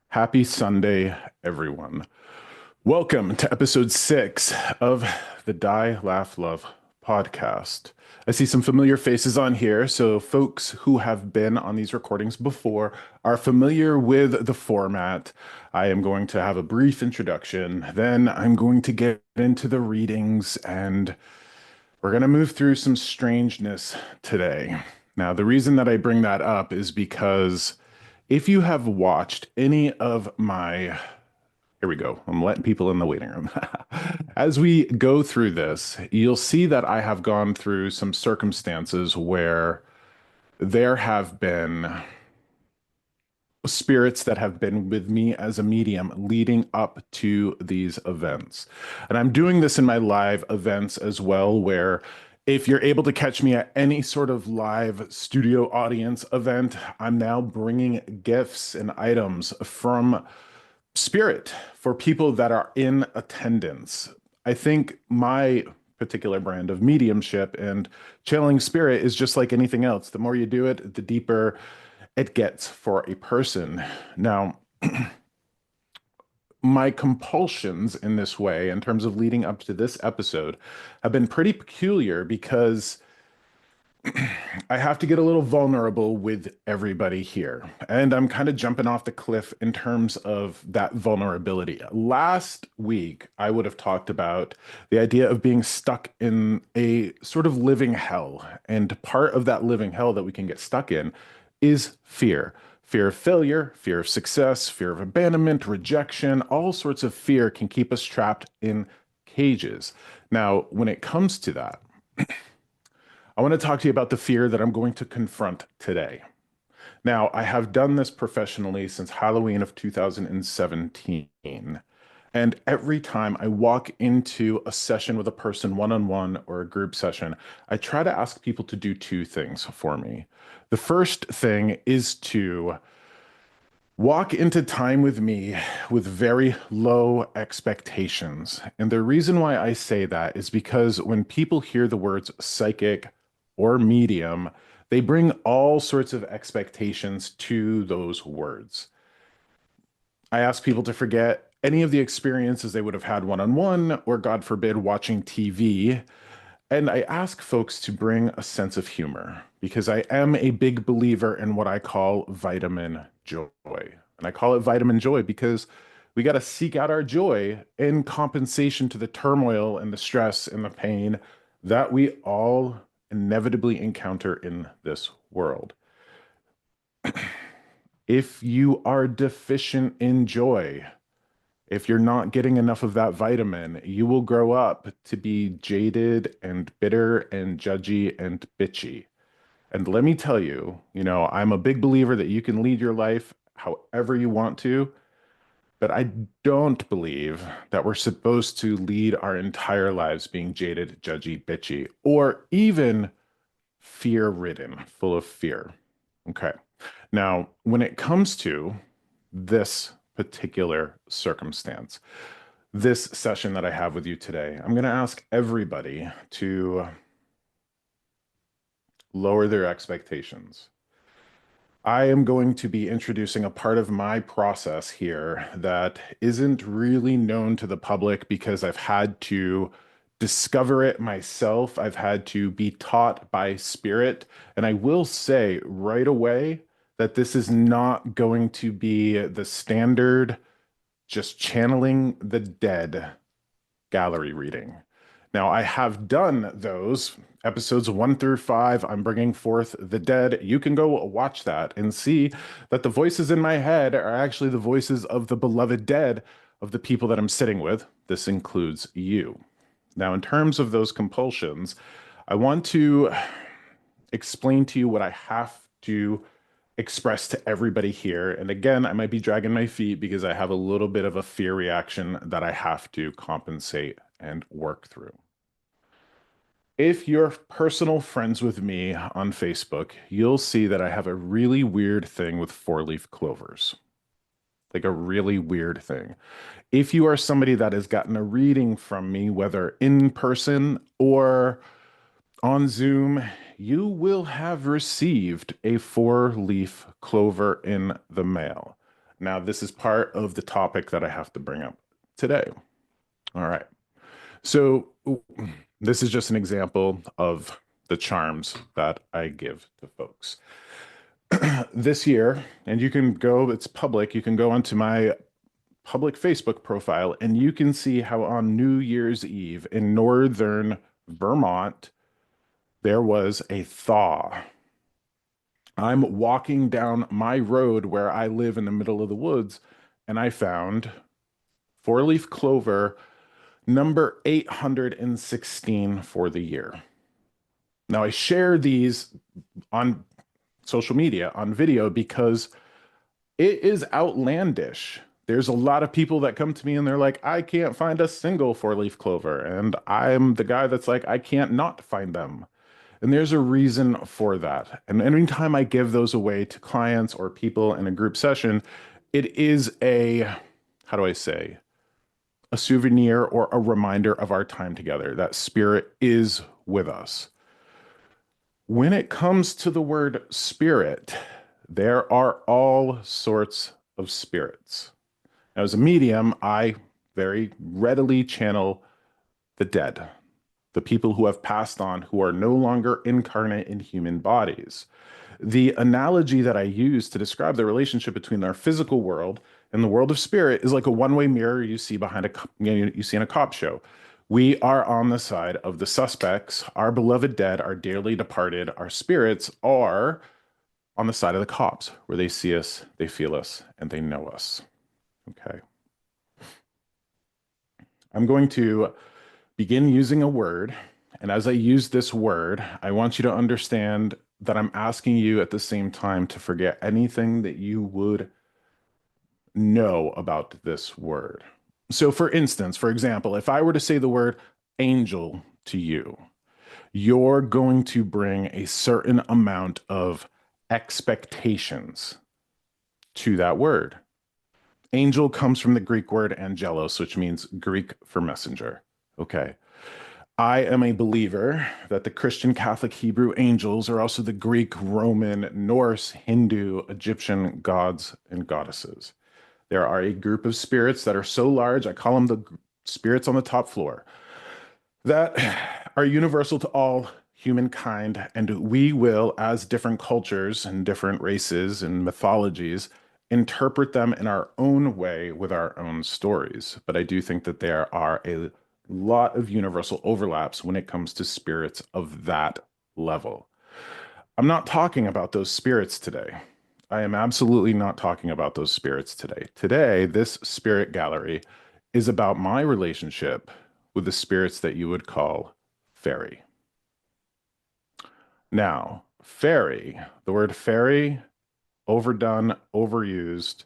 Happy Sunday, everyone. Welcome to episode 6 of the Die, Laugh, Love podcast. I see some familiar faces on here, so folks who have been on these recordings before are familiar with the format. I am going to have a brief introduction, then I'm going to get into the readings, and we're going to move through some strangeness today. Now, the reason that I bring that up is because if you have watched any of my, here we go, I'm letting people in the waiting room. As we go through this, you'll see that I have gone through some circumstances where there have been spirits that have been with me as a medium leading up to these events. And I'm doing this in my live events as well, where if you're able to catch me at any sort of live studio audience event, I'm now bringing gifts and items from spirit for people that are in attendance. I think my particular brand of mediumship and channeling spirit is just like anything else. The more you do it, the deeper it gets for a person. Now, my compulsions in this way, in terms of leading up to this episode, have been pretty peculiar because I have to get a little vulnerable with everybody here. And I'm kind of jumping off the cliff in terms of that vulnerability. Last week, I would have talked about the idea of being stuck in a sort of living hell. And part of that living hell that we can get stuck in is fear. Fear of failure, fear of success, fear of abandonment, rejection, all sorts of fear can keep us trapped in cages. Now, when it comes to that, I want to talk to you about the fear that I'm going to confront today. Now, I have done this professionally since Halloween of 2017. And every time I walk into a session with a person one-on-one or a group session, I try to ask people to do two things for me. The first thing is to walk into time with me with very low expectations. And the reason why I say that is because when people hear the words psychic or medium, they bring all sorts of expectations to those words. I ask people to forget any of the experiences they would have had one-on-one or, God forbid, watching TV. And I ask folks to bring a sense of humor because I am a big believer in what I call vitamin joy. And I call it vitamin joy because we got to seek out our joy in compensation to the turmoil and the stress and the pain that we all inevitably encounter in this world. If you are deficient in joy, if you're not getting enough of that vitamin, you will grow up to be jaded and bitter and judgy and bitchy. And let me tell you, I'm a big believer that you can lead your life however you want to, but I don't believe that we're supposed to lead our entire lives being jaded, judgy, bitchy, or even fear-ridden, full of fear. Okay. Now, when it comes to this particular circumstance, this session that I have with you today, I'm going to ask everybody to lower their expectations. I am going to be introducing a part of my process here that isn't really known to the public because I've had to discover it myself. I've had to be taught by spirit. And I will say right away that this is not going to be the standard just channeling the dead gallery reading. Now, I have done those episodes 1 through 5. I'm bringing forth the dead. You can go watch that and see that the voices in my head are actually the voices of the beloved dead of the people that I'm sitting with. This includes you. Now, in terms of those compulsions, I want to explain to you what I have to express to everybody here. And again, I might be dragging my feet because I have a little bit of a fear reaction that I have to compensate and work through. If you're personal friends with me on Facebook, you'll see that I have a really weird thing with four-leaf clovers. Like a really weird thing. If you are somebody that has gotten a reading from me, whether in person or on Zoom, you will have received a four-leaf clover in the mail. Now, this is part of the topic that I have to bring up today. All right. So, this is just an example of the charms that I give to folks. This year, and you can go, it's public, you can go onto my public Facebook profile and you can see how on New Year's Eve in northern Vermont, there was a thaw. I'm walking down my road where I live in the middle of the woods, and I found four-leaf clover number 816 for the year. Now, I share these on social media, on video, because it is outlandish. There's a lot of people that come to me and they're like, I can't find a single four-leaf clover. And I'm the guy that's like, I can't not find them. And there's a reason for that. And anytime I give those away to clients or people in a group session, it is a, how do I say, a souvenir or a reminder of our time together. That spirit is with us. When it comes to the word spirit, there are all sorts of spirits. As a medium, I very readily channel the dead, the people who have passed on, who are no longer incarnate in human bodies. The analogy that I use to describe the relationship between our physical world and the world of spirit is like a one-way mirror you see behind you see in a cop show. We are on the side of the suspects, our beloved dead, our dearly departed, our spirits are on the side of the cops, where they see us, they feel us, and they know us. Okay. I'm going to begin using a word. And as I use this word, I want you to understand that I'm asking you at the same time to forget anything that you would know about this word. So, for instance, for example, if I were to say the word angel to you, you're going to bring a certain amount of expectations to that word. Angel comes from the Greek word angelos, which means Greek for messenger. Okay. I am a believer that the Christian, Catholic, Hebrew angels are also the Greek, Roman, Norse, Hindu, Egyptian gods and goddesses. There are a group of spirits that are so large, I call them the spirits on the top floor, that are universal to all humankind. And we will, as different cultures and different races and mythologies, interpret them in our own way with our own stories. But I do think that there are a lot of universal overlaps when it comes to spirits of that level. I'm not talking about those spirits today. I am absolutely not talking about those spirits today. Today, this spirit gallery is about my relationship with the spirits that you would call fairy. Now, fairy, the word fairy, overdone, overused,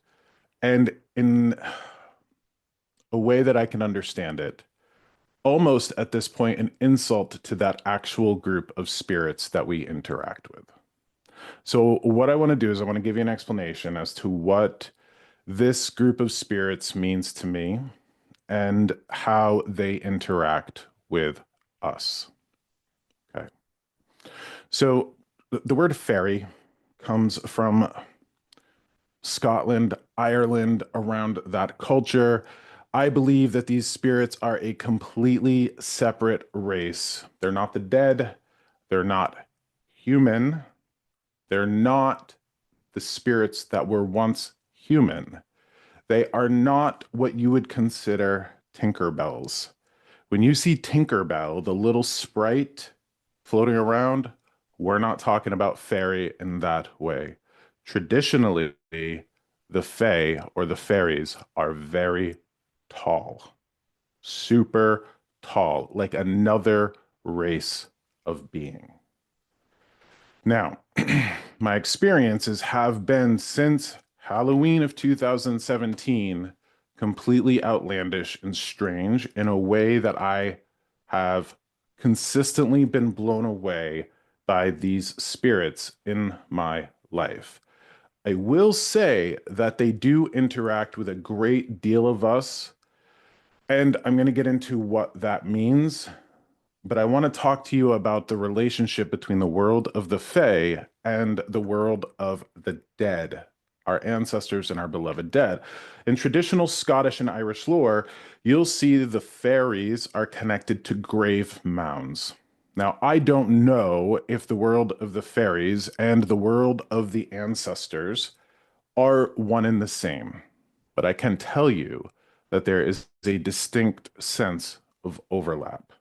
and in a way that I can understand it, almost at this point an insult to that actual group of spirits that we interact with. So what I want to do is I want to give you an explanation as to what this group of spirits means to me and how they interact with us. Okay. So the word fairy comes from Scotland, Ireland, around that culture. I believe that these spirits are a completely separate race. They're not the dead. They're not human. They're not the spirits that were once human. They are not what you would consider Tinkerbells. When you see Tinkerbell, the little sprite floating around, we're not talking about fairy in that way. Traditionally, the fae or the fairies are very tall, super tall, like another race of being. Now, my experiences have been since Halloween of 2017 completely outlandish and strange in a way that I have consistently been blown away by these spirits in my life. I will say that they do interact with a great deal of us, and I'm going to get into what that means. but I want to talk to you about the relationship between the world of the Fae and the world of the dead, our ancestors and our beloved dead. In traditional Scottish and Irish lore, you'll see the fairies are connected to grave mounds. Now, I don't know if the world of the fairies and the world of the ancestors are one and the same, but I can tell you that there is a distinct sense of overlap.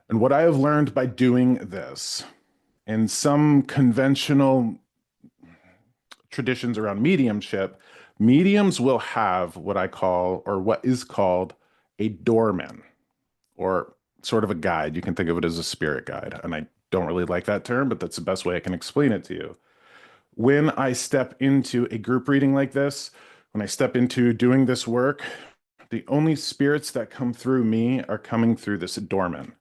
And what I have learned by doing this, in some conventional traditions around mediumship, mediums will have what I call, or what is called, a doorman, or sort of a guide. You can think of it as a spirit guide. And I don't really like that term, but that's the best way I can explain it to you. When I step into a group reading like this, when I step into doing this work, the only spirits that come through me are coming through this doorman.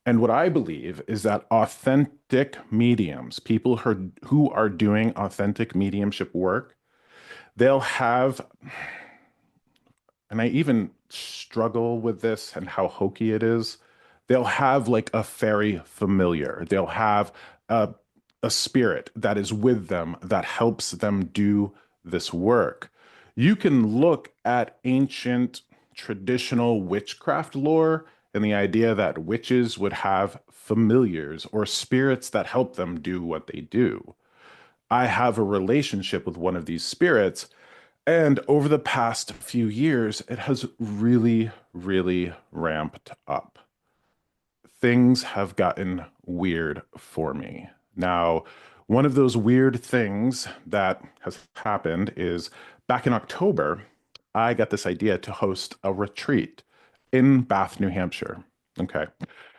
And what I believe is that authentic mediums, people who are doing authentic mediumship work, they'll have, and I even struggle with this and how hokey it is, they'll have like a fairy familiar. They'll have a spirit that is with them that helps them do this work. You can look at ancient traditional witchcraft lore and the idea that witches would have familiars or spirits that help them do what they do. I have a relationship with one of these spirits, and over the past few years, it has really, really ramped up. Things have gotten weird for me. Now, one of those weird things that has happened is back in October, I got this idea to host a retreat in Bath, New Hampshire. Okay.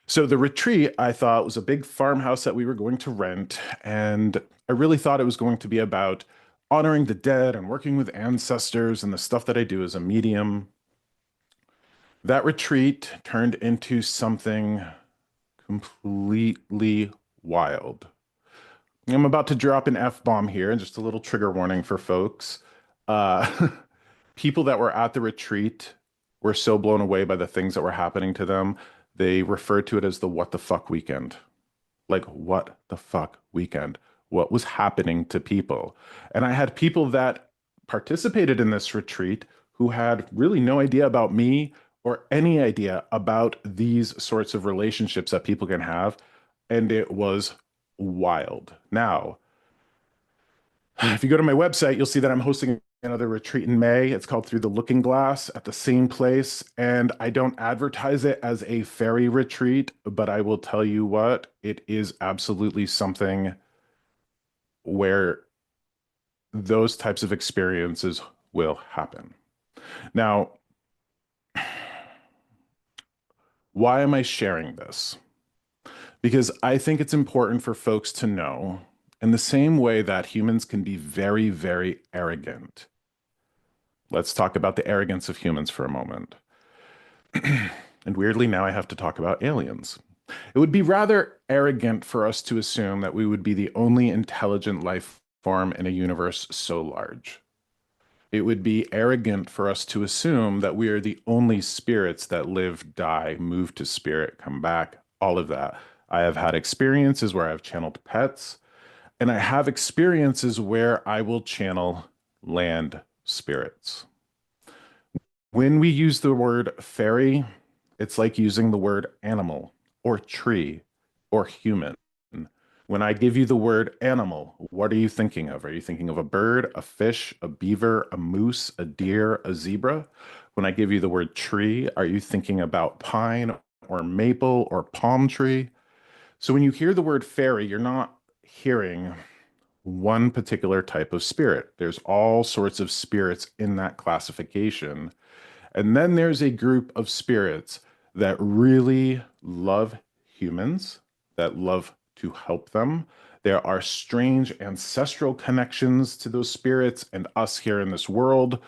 So the retreat I thought was a big farmhouse that we were going to rent, and I really thought it was going to be about honoring the dead and working with ancestors and the stuff that I do as a medium. That retreat turned into something completely wild. I'm about to drop an F-bomb here, and just a little trigger warning for folks. Uh, People that were at the retreat were so blown away by the things that were happening to them, they referred to it as the what the fuck weekend. Like, what the fuck weekend? What was happening to people? And I had people that participated in this retreat who had really no idea about me or any idea about these sorts of relationships that people can have. And it was wild. Now, if you go to my website, you'll see that I'm hosting another retreat in May. It's called Through the Looking Glass at the same place. And I don't advertise it as a fairy retreat, but I will tell you what, it is absolutely something where those types of experiences will happen. Now, why am I sharing this? Because I think it's important for folks to know, in the same way that humans can be very, very arrogant. Let's talk about the arrogance of humans for a moment. And weirdly, now I have to talk about aliens. It would be rather arrogant for us to assume that we would be the only intelligent life form in a universe so large. It would be arrogant for us to assume that we are the only spirits that live, die, move to spirit, come back, all of that. I have had experiences where I've channeled pets, and I have experiences where I will channel land spirits. When we use the word fairy, it's like using the word animal or tree or human. When I give you the word animal, what are you thinking of? Are you thinking of a bird, a fish, a beaver, a moose, a deer, a zebra? When I give you the word tree, are you thinking about pine or maple or palm tree? So when you hear the word fairy, you're not hearing one particular type of spirit. There's all sorts of spirits in that classification. And then there's a group of spirits that really love humans, that love to help them. There are strange ancestral connections to those spirits and us here in this world.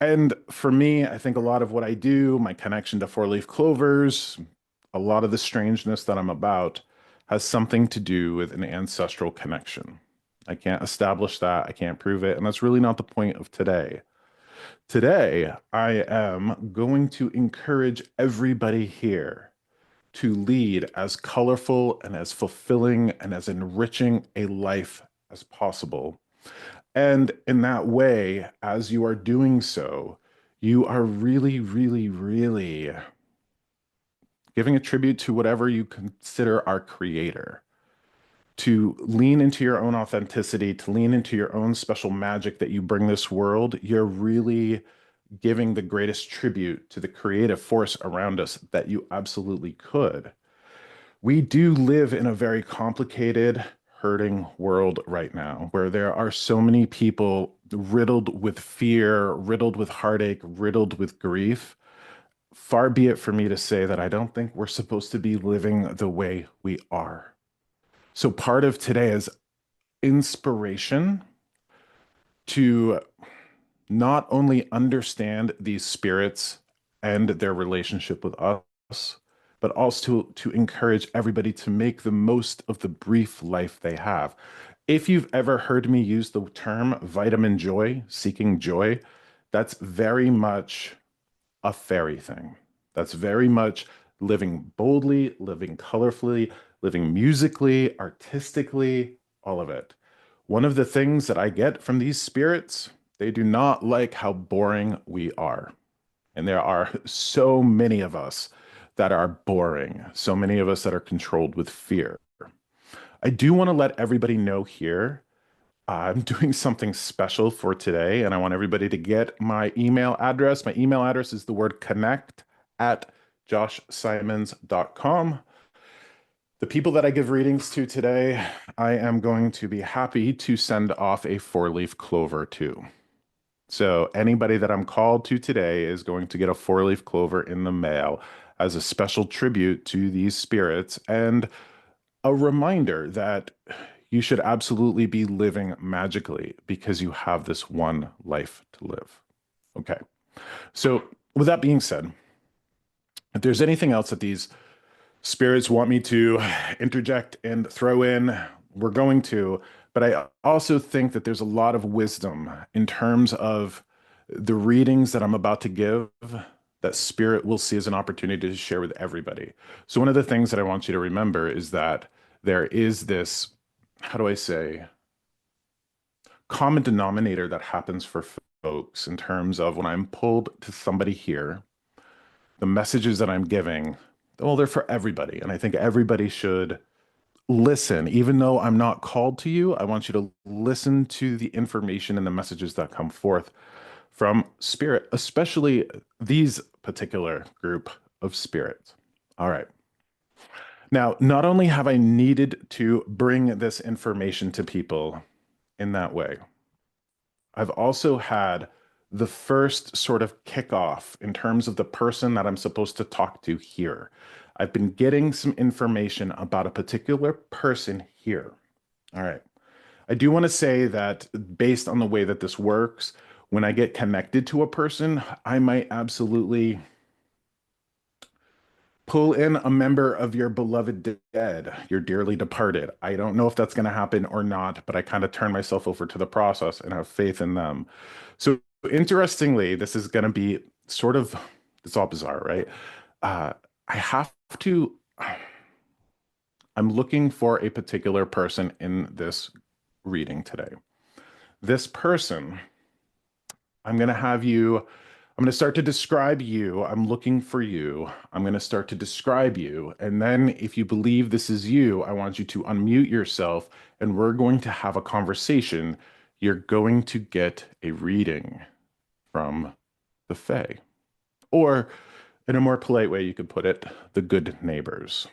And for me, I think a lot of what I do, my connection to four-leaf clovers, a lot of the strangeness that I'm about has something to do with an ancestral connection. I can't establish that, I can't prove it, and that's really not the point of today. Today, I am going to encourage everybody here to lead as colorful and as fulfilling and as enriching a life as possible. And in that way, as you are doing so, you are really, really, really giving a tribute to whatever you consider our creator, to lean into your own authenticity, to lean into your own special magic that you bring this world. You're really giving the greatest tribute to the creative force around us that you absolutely could. We do live in a very complicated, hurting world right now where there are so many people riddled with fear, riddled with heartache, riddled with grief. Far be it for me to say that I don't think we're supposed to be living the way we are. So part of today is inspiration to not only understand these spirits and their relationship with us, but also to encourage everybody to make the most of the brief life they have. If you've ever heard me use the term vitamin joy, seeking joy, that's very much a fairy thing. That's very much living boldly, living colorfully, living musically, artistically, all of it. One of the things that I get from these spirits, they do not like how boring we are. And there are so many of us that are boring, so many of us that are controlled with fear. I do want to let everybody know here I'm doing something special for today, and I want everybody to get my email address. My email address is the word connect at joshsimons.com. The people that I give readings to today, I am going to be happy to send off a four-leaf clover to. So anybody that I'm called to today is going to get a four-leaf clover in the mail as a special tribute to these spirits and a reminder that you should absolutely be living magically because you have this one life to live. Okay. So with that being said, if there's anything else that these spirits want me to interject and throw in, we're going to. But I also think that there's a lot of wisdom in terms of the readings that I'm about to give that spirit will see as an opportunity to share with everybody. So one of the things that I want you to remember is that there is this, how do I say, common denominator that happens for folks in terms of when I'm pulled to somebody here, the messages that I'm giving, well, they're for everybody. And I think everybody should listen. Even though I'm not called to you, I want you to listen to the information and the messages that come forth from spirit, especially these particular group of spirits. All right. Now, not only have I needed to bring this information to people in that way, I've also had the first sort of kickoff in terms of the person that I'm supposed to talk to here. I've been getting some information about a particular person here. All right. I do want to say that based on the way that this works, when I get connected to a person, I might absolutely pull in a member of your beloved dead, your dearly departed. I don't know if that's going to happen or not, but I kind of turn myself over to the process and have faith in them. So interestingly, this is going to be sort of, it's all bizarre, right? I have to, I'm looking for a particular person in this reading today. This person, I'm going to have you, I'm going to start to describe you. I'm looking for you. I'm going to start to describe you. And then if you believe this is you, I want you to unmute yourself and we're going to have a conversation. You're going to get a reading from the Fae. Or in a more polite way, you could put it, the good neighbors.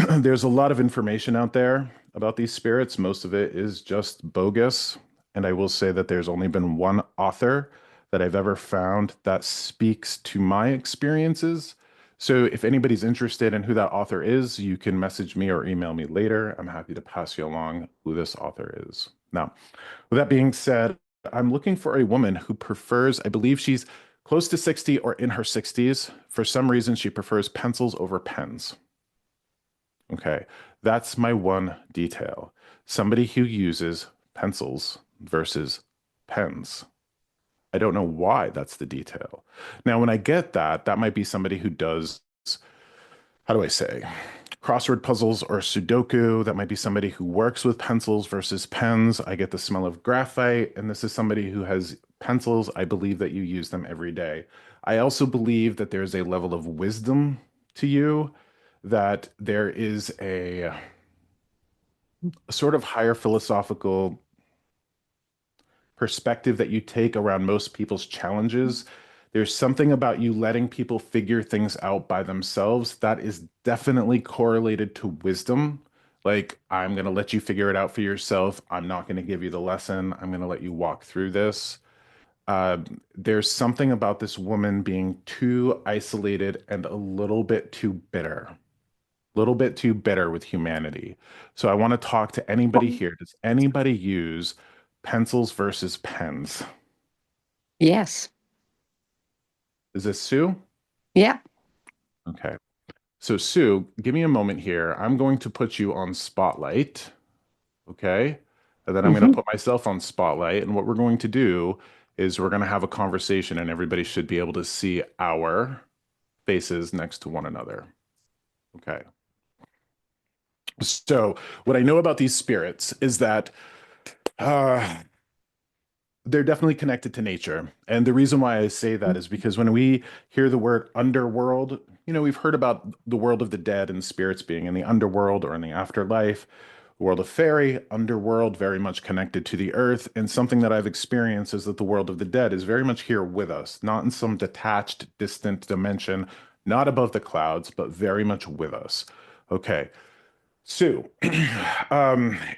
There's a lot of information out there about these spirits. Most of it is just bogus. And I will say that there's only been one author that I've ever found that speaks to my experiences. So if anybody's interested in who that author is, you can message me or email me later. I'm happy to pass you along who this author is. Now, with that being said, I'm looking for a woman who prefers, I believe she's close to 60 or in her 60s. For some reason, she prefers pencils over pens. Okay, that's my one detail. Somebody who uses pencils versus pens. I don't know why that's the detail. Now, when I get that, that might be somebody who does how do I say, crossword puzzles or Sudoku. That might be somebody who works with pencils versus pens. I get the smell of graphite, and this is somebody who has pencils. I believe that you use them every day. I also believe that there's a level of wisdom to you, that there is a sort of higher philosophical perspective that you take around most people's challenges. There's something about you letting people figure things out by themselves that is definitely correlated to wisdom. Like, I'm going to let you figure it out for yourself. I'm not going to give you the lesson. I'm going to let you walk through this. There's something about this woman being too isolated and a little bit too bitter, little bit too bitter with humanity. So I want to talk to anybody here. Does anybody use pencils versus pens? Yes. Is this Sue? Yeah. Okay. So Sue, give me a moment here. I'm going to put you on spotlight. Okay. And then I'm going to Hmm. put myself on spotlight. And what we're going to do is we're going to have a conversation and everybody should be able to see our faces next to one another. Okay. So what I know about these spirits is that uh, they're definitely connected to nature. And the reason why I say that is because when we hear the word underworld, we've heard about the world of the dead and spirits being in the underworld or in the afterlife, world of fairy, underworld, very much connected to the earth. And something that I've experienced is that the world of the dead is very much here with us, not in some detached, distant dimension, not above the clouds, but very much with us. Okay. Sue,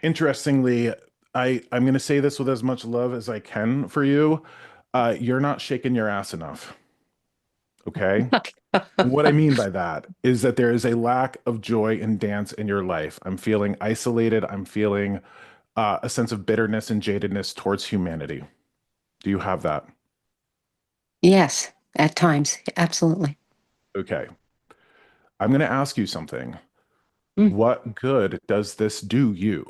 interestingly, I'm going to say this with as much love as I can for you. You're not shaking your ass enough. Okay. And what I mean by that is that there is a lack of joy and dance in your life. I'm feeling isolated. I'm feeling a sense of bitterness and jadedness towards humanity. Do you have that? Yes, at times. Absolutely. Okay. I'm going to ask you something. Mm. What good does this do you?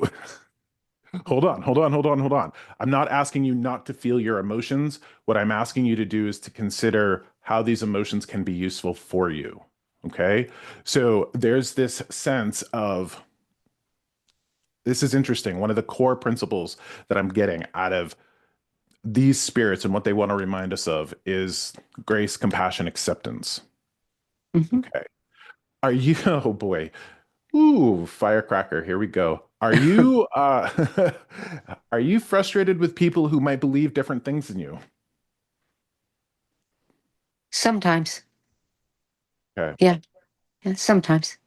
Hold on, hold on, hold on, hold on. I'm not asking you not to feel your emotions. What I'm asking you to do is to consider how these emotions can be useful for you. Okay. So there's this sense of this is interesting. One of the core principles that I'm getting out of these spirits and what they want to remind us of is grace, compassion, acceptance. Hmm. Okay. Are you, oh boy, ooh, firecracker, here we go. Are you are you frustrated with people who might believe different things than you? Sometimes. Okay. Yeah. Yeah. Sometimes.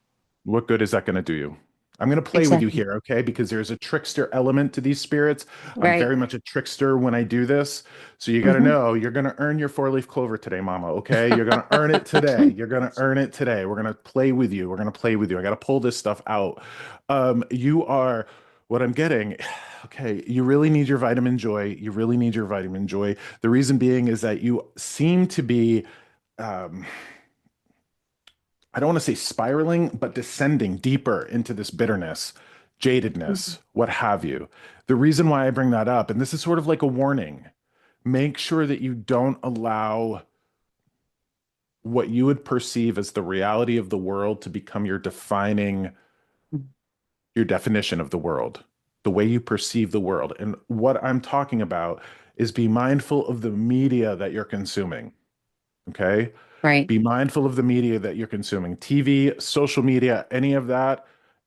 What good is that going to do you? I'm going to play with you Exactly. here, okay? Because there's a trickster element to these spirits. I'm Right. very much a trickster when I do this. So you got to Hmm. know you're going to earn your four-leaf clover today, mama, okay? You're going to earn it today. You're going to earn it today. We're going to play with you. We're going to play with you. I got to pull this stuff out. You are what I'm getting. Okay, you really need your vitamin joy. You really need your vitamin joy. The reason being is that you seem to be um, I don't want to say spiraling, but descending deeper into this bitterness, jadedness, what have you. The reason why I bring that up, and this is sort of like a warning, make sure that you don't allow what you would perceive as the reality of the world to become your definition of the world, the way you perceive the world. And what I'm talking about is be mindful of the media that you're consuming. Okay. Right. Be mindful of the media that you're consuming. TV, social media, any of that.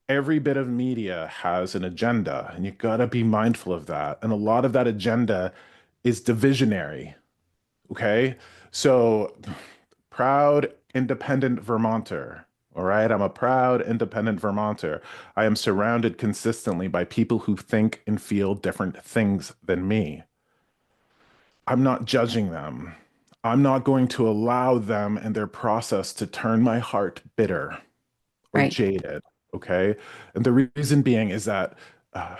Every bit of media has an agenda, and you got to be mindful of that. And a lot of that agenda is divisionary. Okay. So, proud, independent Vermonter. All right. I'm a proud, independent Vermonter. I am surrounded consistently by people who think and feel different things than me. I'm not judging them. I'm not going to allow them and their process to turn my heart bitter or Right. jaded. Okay. And the reason being is that uh,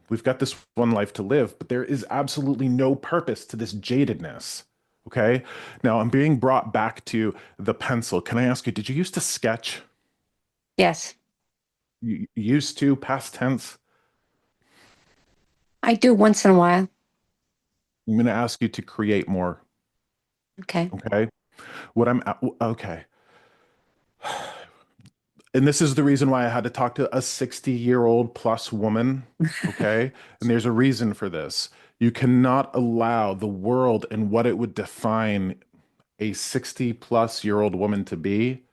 we've got this one life to live, but there is absolutely no purpose to this jadedness. Okay. Now I'm being brought back to the pencil. Can I ask you, did you used to sketch? Yes. You used to, past tense? I do once in a while. I'm going to ask you to create more. Okay. Okay. Okay. And this is the reason why I had to talk to a 60-year-old plus woman. Okay. And there's a reason for this. You cannot allow the world and what it would define a 60 plus year old woman to be.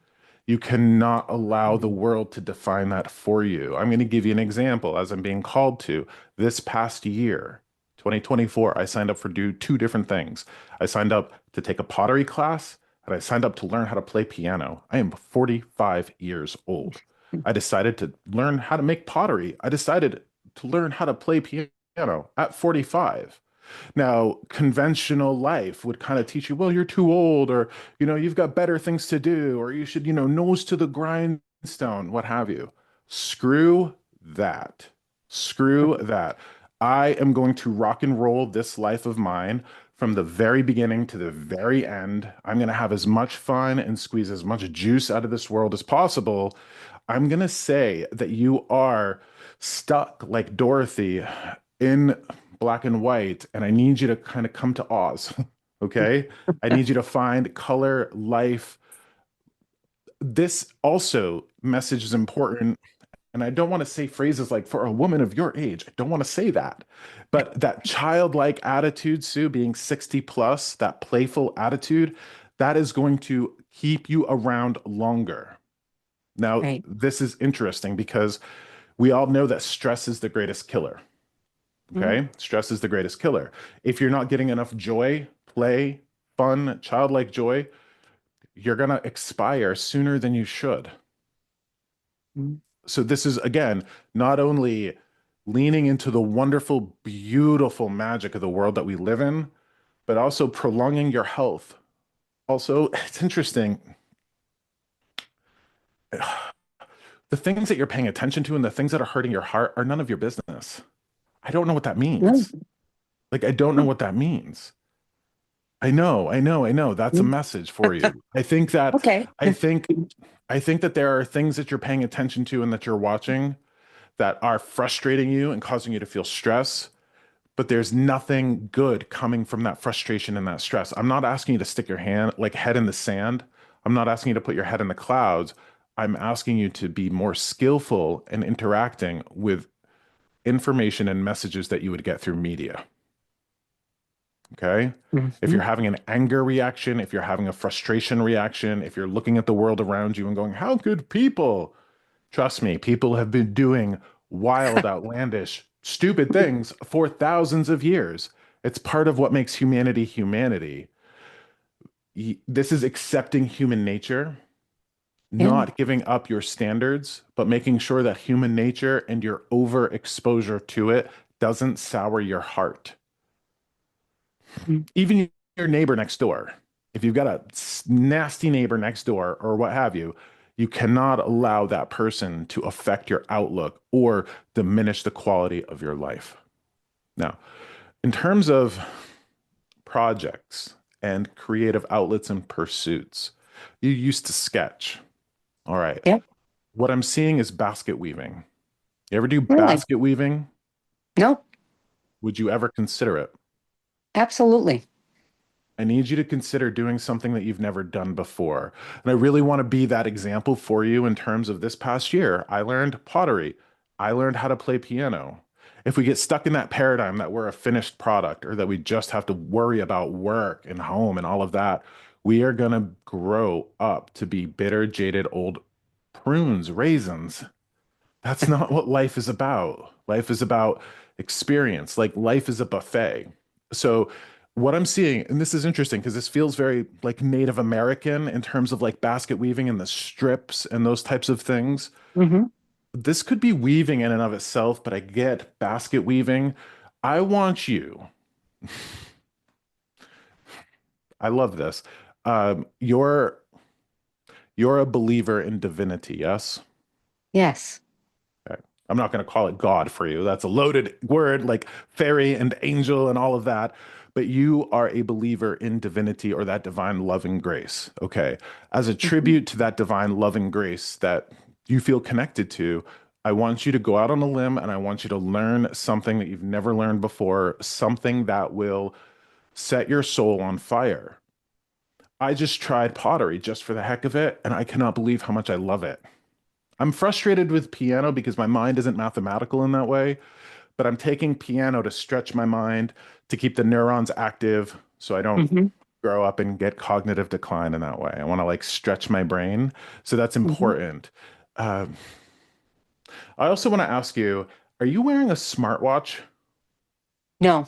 You cannot allow the world to define that for you. I'm going to give you an example as I'm being called to. This past year, 2024, I signed up for do two different things. I signed up to take a pottery class and I signed up to learn how to play piano. I am 45 years old. I decided to learn how to make pottery. I decided to learn how to play piano at 45. Now, conventional life would kind of teach you, well, you're too old, or, you've got better things to do, or you should, nose to the grindstone, what have you. Screw that. Screw that. I am going to rock and roll this life of mine from the very beginning to the very end. I'm going to have as much fun and squeeze as much juice out of this world as possible. I'm going to say that you are stuck like Dorothy in black and white, and I need you to kind of come to Oz. Okay. I need you to find color, life. This also message is important. And I don't want to say phrases like for a woman of your age. I don't want to say that. But that childlike attitude, Sue, being 60 plus, that playful attitude, that is going to keep you around longer. Now, Right. this is interesting because we all know that stress is the greatest killer. Mhm. Okay. Stress is the greatest killer. If you're not getting enough joy, play, fun, childlike joy, you're going to expire sooner than you should. Mhm. So, this is again, not only leaning into the wonderful, beautiful magic of the world that we live in, but also prolonging your health. Also, it's interesting. The things that you're paying attention to and the things that are hurting your heart are none of your business. I don't know what that No. means. Like, I don't know what that means. I know. That's a Mhm. message for you. Okay. I think I think that there are things that you're paying attention to and that you're watching that are frustrating you and causing you to feel stress, but there's nothing good coming from that frustration and that stress. I'm not asking you to stick your hand like head in the sand. I'm not asking you to put your head in the clouds. I'm asking you to be more skillful in interacting with information and messages that you would get through media. Okay. If you're Mhm. having an anger reaction, if you're having a frustration reaction, if you're looking at the world around you and going, how could people? Trust me, people have been doing wild, outlandish, stupid things for thousands of years. It's part of what makes humanity humanity. This is accepting human nature, Yeah. not giving up your standards, but making sure that human nature and your overexposure to it doesn't sour your heart. Mhm. Even your neighbor next door, if you've got a nasty neighbor next door or what have you, you cannot allow that person to affect your outlook or diminish the quality of your life. Now, in terms of projects and creative outlets and pursuits, you used to sketch. All right. Yep. What I'm seeing is basket weaving. You ever do Really? basket weaving? No. Would you ever consider it? Absolutely. I need you to consider doing something that you've never done before. And I really want to be that example for you in terms of this past year. I learned pottery. I learned how to play piano. If we get stuck in that paradigm that we're a finished product or that we just have to worry about work and home and all of that, we are going to grow up to be bitter, jaded old prunes, raisins. That's not what life is about. Life is about experience. Like life is a buffet. So what I'm seeing, and this is interesting because this feels very like Native American in terms of like basket weaving and the strips and those types of things. Hmm. This could be weaving in and of itself, but I get basket weaving. I want you, I love this. Um, you're you're a believer in divinity, yes? Yes. Okay. I'm not going to call it God for you. That's a loaded word like fairy and angel and all of that. But you are a believer in divinity or that divine love and grace. Okay. As a Mhm. tribute to that divine love and grace that you feel connected to, I want you to go out on a limb and I want you to learn something that you've never learned before, something that will set your soul on fire. I just tried pottery just for the heck of it, and I cannot believe how much I love it. I'm frustrated with piano because my mind isn't mathematical in that way, but I'm taking piano to stretch my mind to keep the neurons active so I don't Hmm. grow up and get cognitive decline in that way. I want to like stretch my brain. So that's Hmm. important. Uh, I also want to ask you, are you wearing a smartwatch? No.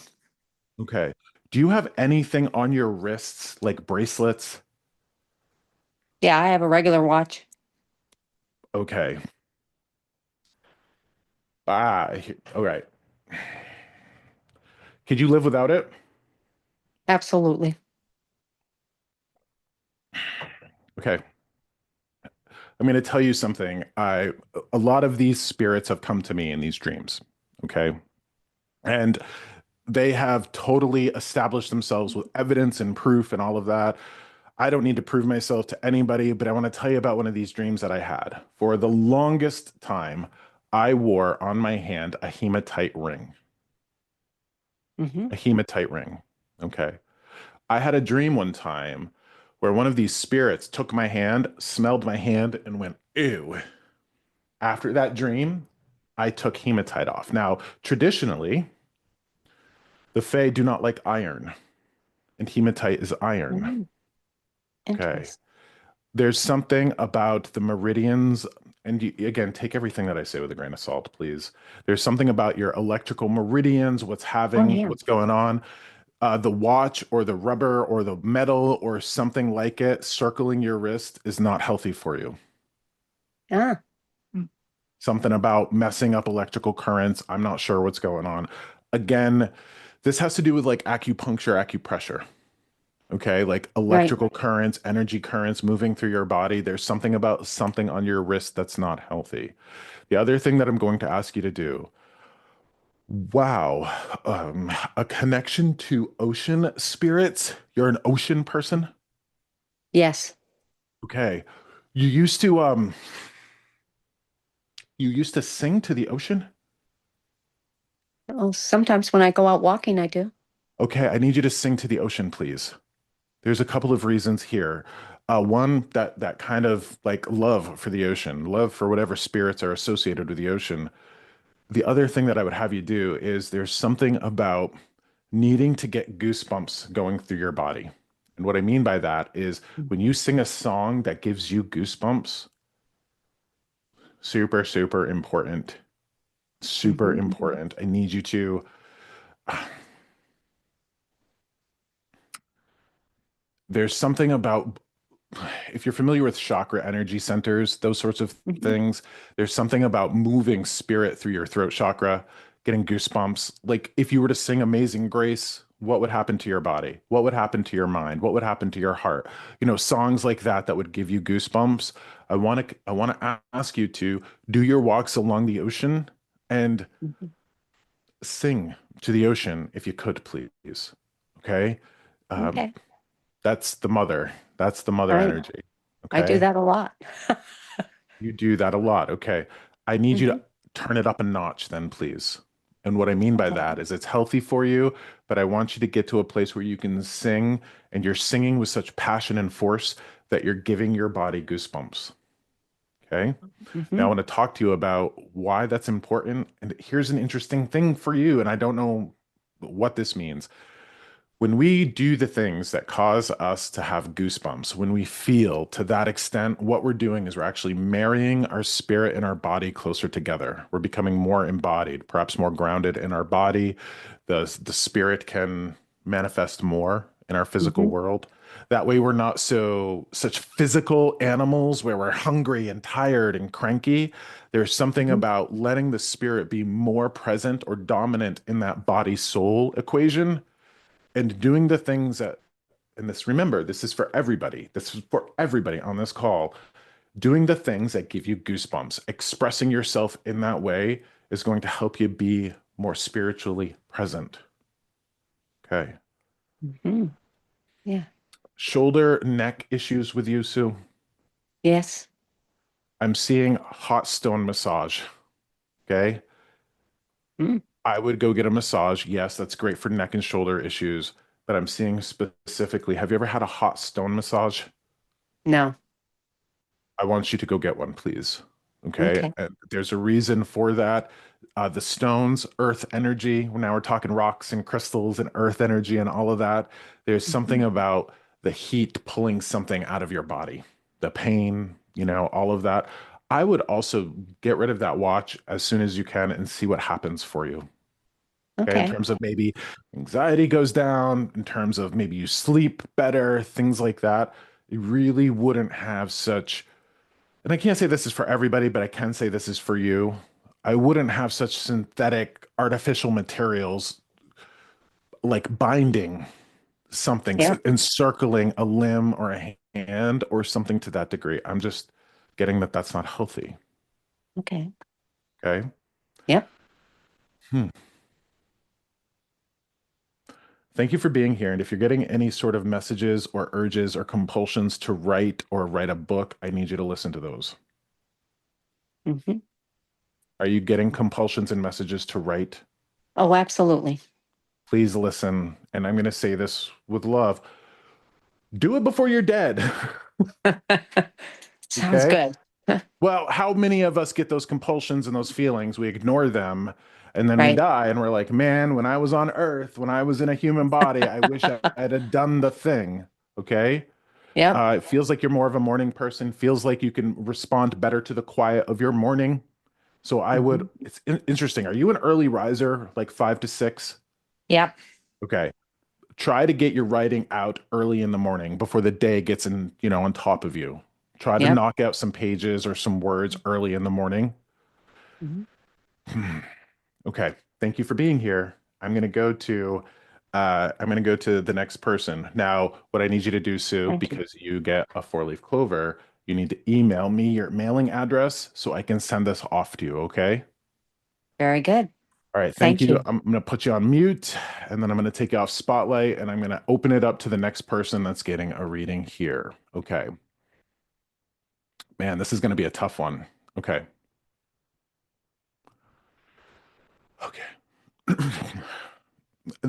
Okay. Do you have anything on your wrists, like bracelets? Yeah, I have a regular watch. Okay. All right. Could you live without it? Absolutely. Okay. I'm going to tell you something. A lot of these spirits have come to me in these dreams. Okay. And they have totally established themselves with evidence and proof and all of that. I don't need to prove myself to anybody, but I want to tell you about one of these dreams that I had. For the longest time, I wore on my hand a hematite ring. Hmm. A hematite ring. Okay. I had a dream one time where one of these spirits took my hand, smelled my hand, and went, ew. After that dream, I took hematite off. Now, traditionally, the Fae do not like iron, and hematite is iron. Mm. Okay. Interesting. There's something about the meridians, and again, take everything that I say with a grain of salt, please. There's something about your electrical meridians, Oh, yeah. what's going on. The watch or the rubber or the metal or something like it circling your wrist is not healthy for you. Ah. Mm. Something about messing up electrical currents. I'm not sure what's going on. Again, this has to do with like acupuncture, acupressure. Okay, like Right. electrical currents, energy currents moving through your body. There's something about something on your wrist that's not healthy. The other thing that I'm going to ask you to do, wow, a connection to ocean spirits. You're an ocean person? Yes. Okay. You used to you used to sing to the ocean? Oh, sometimes when I go out walking, I do. Okay, I need you to sing to the ocean, please. There's a couple of reasons here. One, that kind of like love for the ocean, love for whatever spirits are associated with the ocean. The other thing that I would have you do is there's something about needing to get goosebumps going through your body. And what I mean by that is when you sing a song that gives you goosebumps, super, super important. Super Mm-hmm. important. I need you to, there's something about if you're familiar with chakra energy centers, those sorts of Hmm. things, there's something about moving spirit through your throat chakra, getting goosebumps. Like if you were to sing Amazing Grace, what would happen to your body? What would happen to your mind? What would happen to your heart? You know, songs like that that would give you goosebumps. I want to ask you to do your walks along the ocean and Hmm. sing to the ocean if you could, please. Okay? Um, Okay. that's the mother. That's the All mother right. energy. I do Okay? that a lot. You do that a lot. Okay. I need you Hmm. to turn it up a notch then, please. And what I mean by Okay. that is it's healthy for you, but I want you to get to a place where you can sing and you're singing with such passion and force that you're giving your body goosebumps. Okay. Now I Hmm. want to talk to you about why that's important. And here's an interesting thing for you. And I don't know what this means. When we do the things that cause us to have goosebumps, when we feel to that extent, what we're doing is we're actually marrying our spirit and our body closer together. We're becoming more embodied, perhaps more grounded in our body. The spirit can manifest more in our physical Hmm. world. That way we're not such physical animals where we're hungry and tired and cranky. There's something Hmm. about letting the spirit be more present or dominant in that body soul equation and doing the things that, and this, remember, this is for everybody. This is for everybody on this call. Doing the things that give you goosebumps, expressing yourself in that way is going to help you be more spiritually present. Okay. Hmm. Yeah. Shoulder, neck issues with you, Sue? Yes. I'm seeing hot stone massage. Okay. Mm. I would go get a massage. Yes, that's great for neck and shoulder issues, but I'm seeing specifically, have you ever had a hot stone massage? No. I want you to go get one, please. Okay. Okay. There's a reason for that. The stones, earth energy. Now we're talking rocks and crystals and earth energy and all of that. There's Mhm. something about the heat pulling something out of your body, the pain, all of that. I would also get rid of that watch as soon as you can and see what happens for you. Okay. In Okay. terms of maybe anxiety goes down, in terms of maybe you sleep better, things like that. You really wouldn't have such, and I can't say this is for everybody, but I can say this is for you. I wouldn't have such synthetic artificial materials like binding something, Yeah. encircling a limb or a hand or something to that degree. I'm just getting that that's not healthy. Okay. Okay. Yep. Hmm. Thank you for being here. And if you're getting any sort of messages or urges or compulsions to write or write a book, I need you to listen to those. Hmm. Are you getting compulsions and messages to write? Oh, absolutely. Please listen. And I'm going to say this with love. Do it before you're dead. Sounds Okay. good. Well, how many of us get those compulsions and those feelings? We ignore them and then we Right. die and we're like, man, when I was on earth, when I was in a human body, I wish I'd have done the thing. Okay. Yep. It feels like you're more of a morning person, feels like you can respond better to the quiet of your morning. So I would, Hmm. it's interesting. Are you an early riser, like 5 to 6? Yep. Okay. Try to get your writing out early in the morning before the day gets on top of you. Try to Yep. knock out some pages or some words early in the morning. Hmm. Okay. Thank you for being here. I'm going to go to the next person. Now, what I need you to do, Sue, Thank you. because you get a 4-leaf clover, you need to email me your mailing address so I can send this off to you, okay? Very good. All right, thank Thank you. you. I'm going to put you on mute and then I'm going to take you off spotlight and I'm going to open it up to the next person that's getting a reading here. Okay. Man, this is going to be a tough one. Okay. Okay.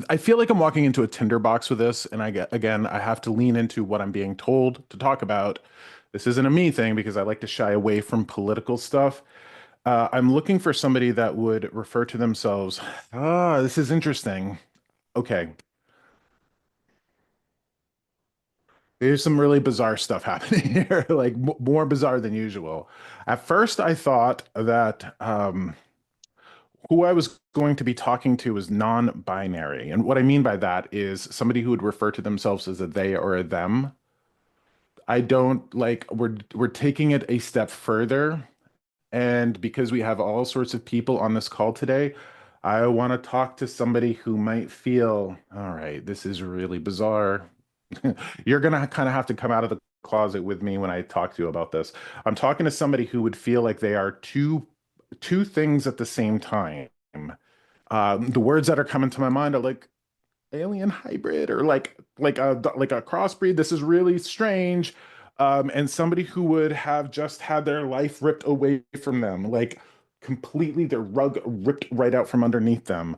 I feel like I'm walking into a tinderbox with this, and again, I have to lean into what I'm being told to talk about. This isn't a me thing because I like to shy away from political stuff. I'm looking for somebody that would refer to themselves. Ah, this is interesting. Okay, there's some really bizarre stuff happening here, like more bizarre than usual. At first, I thought that who I was going to be talking to was non-binary. And what I mean by that is somebody who would refer to themselves as a they or a them. I don't like we're taking it a step further. And because we have all sorts of people on this call today, I want to talk to somebody who might feel, all right, this is really bizarre. You're gonna kind of have to come out of the closet with me when I talk to you about this. I'm talking to somebody who would feel like they are two things at the same time. The words that are coming to my mind are like alien hybrid or like a crossbreed. This is really strange. And somebody who would have just had their life ripped away from them, like completely their rug ripped right out from underneath them.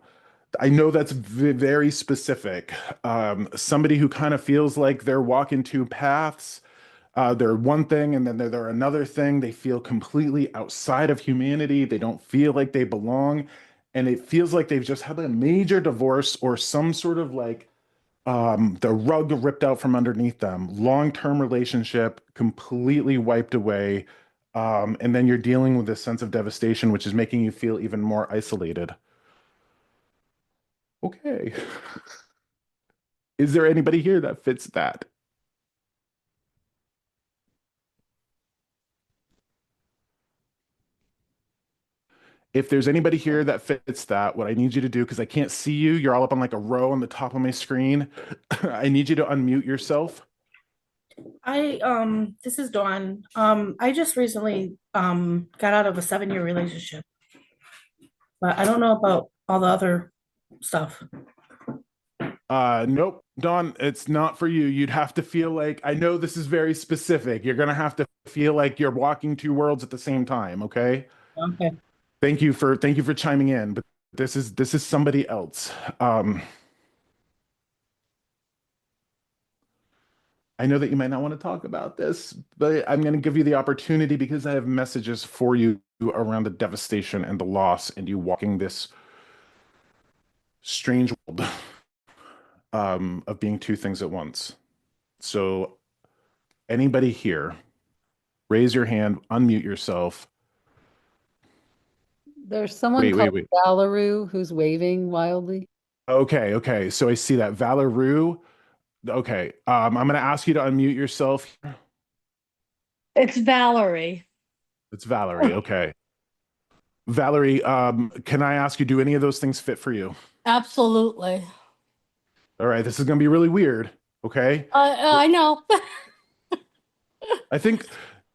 I know that's very specific. Somebody who kind of feels like they're walking two paths. They're one thing and then they're another thing. They feel completely outside of humanity. They don't feel like they belong. And it feels like they've just had a major divorce or some sort of like the rug ripped out from underneath them, long-term relationship completely wiped away. And then you're dealing with this sense of devastation, which is making you feel even more isolated. Okay. Is there anybody here that fits that? If there's anybody here that fits that, what I need you to do, because I can't see you, you're all up on like a row on the top of my screen. I need you to unmute yourself. This is Dawn. I just recently got out of a 7-year relationship, but I don't know about all the other stuff. Nope, Dawn, it's not for you. You'd have to feel like, I know this is very specific. You're gonna have to feel like you're walking two worlds at the same time, okay? Okay. Thank you for chiming in, but this is somebody else. Um, I know that you might not want to talk about this, but I'm going to give you the opportunity because I have messages for you around the devastation and the loss and you walking this strange world of being two things at once. So, anybody here, raise your hand, unmute yourself. There's someone Wait, wait, called wait. Valerie who's waving wildly. Okay, okay. So I see that Valerie. Okay. I'm going to ask you to unmute yourself. It's Valerie. It's Valerie. Okay. Valerie, can I ask you, do any of those things fit for you? Absolutely. All right, this is going to be really weird. Okay. I know. I think,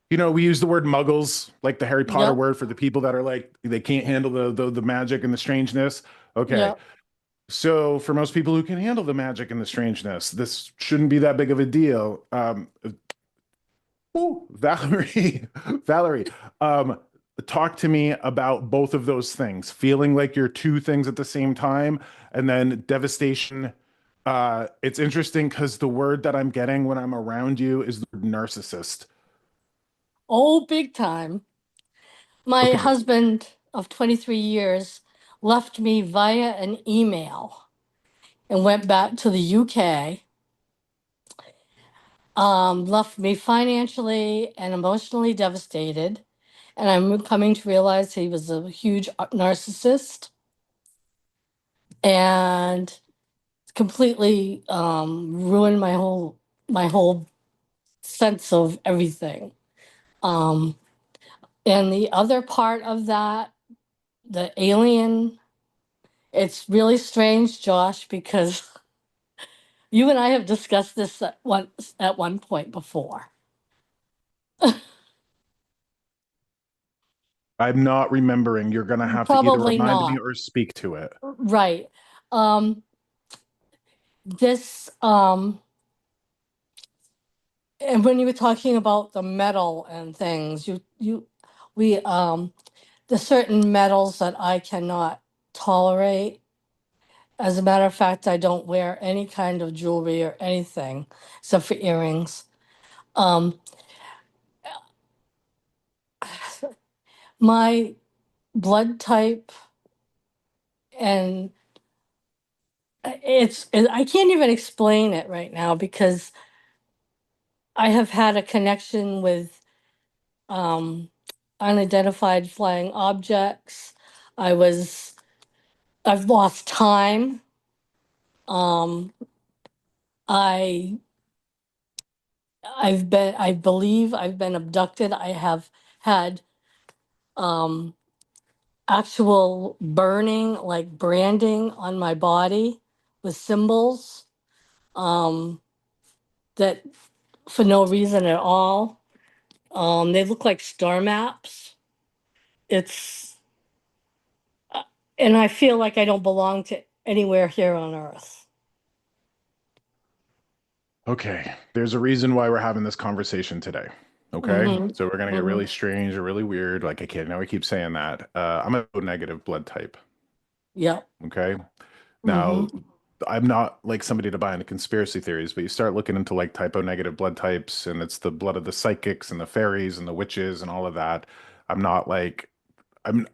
we use the word muggles, like the Harry Potter Yep. word for the people that are like, they can't handle the magic and the strangeness. Okay. Yep. So for most people who can handle the magic and the strangeness, this shouldn't be that big of a deal. Valerie, Valerie, talk to me about both of those things, feeling like you're two things at the same time, and then devastation. It's interesting because the word that I'm getting when I'm around you is the word narcissist. Oh, big time. My Okay. husband of 23 years left me via an email and went back to the UK. Left me financially and emotionally devastated. And I'm coming to realize he was a huge narcissist and completely ruined my whole sense of everything. Um, and the other part of that, the alien, it's really strange, Josh, because you and I have discussed this at one point before. I'm not remembering. You're going to have to either Probably remind me not. or speak to it. Right. Um, this and when you were talking about the metal and things, we there's certain metals that I cannot tolerate. As a matter of fact, I don't wear any kind of jewelry or anything except for earrings. Um, my blood type and I can't even explain it right now because I have had a connection with um, unidentified flying objects. I was I've lost time. Um, I I believe I've been abducted. I have had um, actual burning, like branding on my body with symbols um, that for no reason at all. They look like star maps. It's, and I feel like I don't belong to anywhere here on Earth. Okay. There's a reason why we're having this conversation today. Okay. Hmm. So we're going to get Hmm. really strange or really weird. Like, I can't, now we keep saying that. I'm a O negative blood type. Yep. Okay. Hmm. Now, I'm not like somebody to buy into conspiracy theories, but you start looking into like typo negative blood types, and it's the blood of the psychics and the fairies and the witches and all of that. I'm not like, I'm,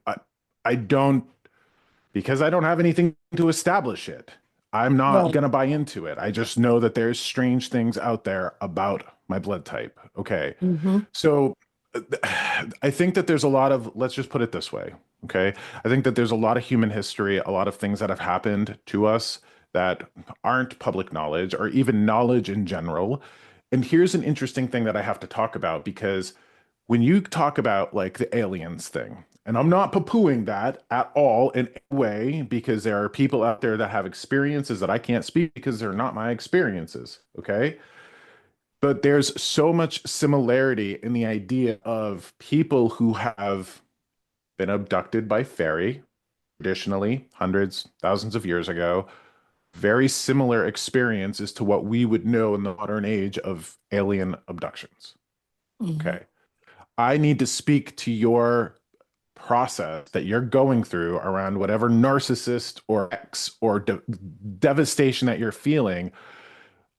I don't, because I don't have anything to establish it. I'm not Right. going to buy into it. I just know that there's strange things out there about my blood type. Okay. Hmm. So I think that there's a lot of, let's just put it this way. Okay. I think that there's a lot of human history, a lot of things that have happened to us that aren't public knowledge or even knowledge in general. And here's an interesting thing that I have to talk about because when you talk about like the aliens thing, and I'm not poo-pooing that at all in any way because there are people out there that have experiences that I can't speak because they're not my experiences. Okay. But there's so much similarity in the idea of people who have been abducted by fairy, traditionally, hundreds, thousands of years ago. Very similar experiences to what we would know in the modern age of alien abductions. Hmm. Okay. I need to speak to your process that you're going through around whatever narcissist or ex or devastation that you're feeling.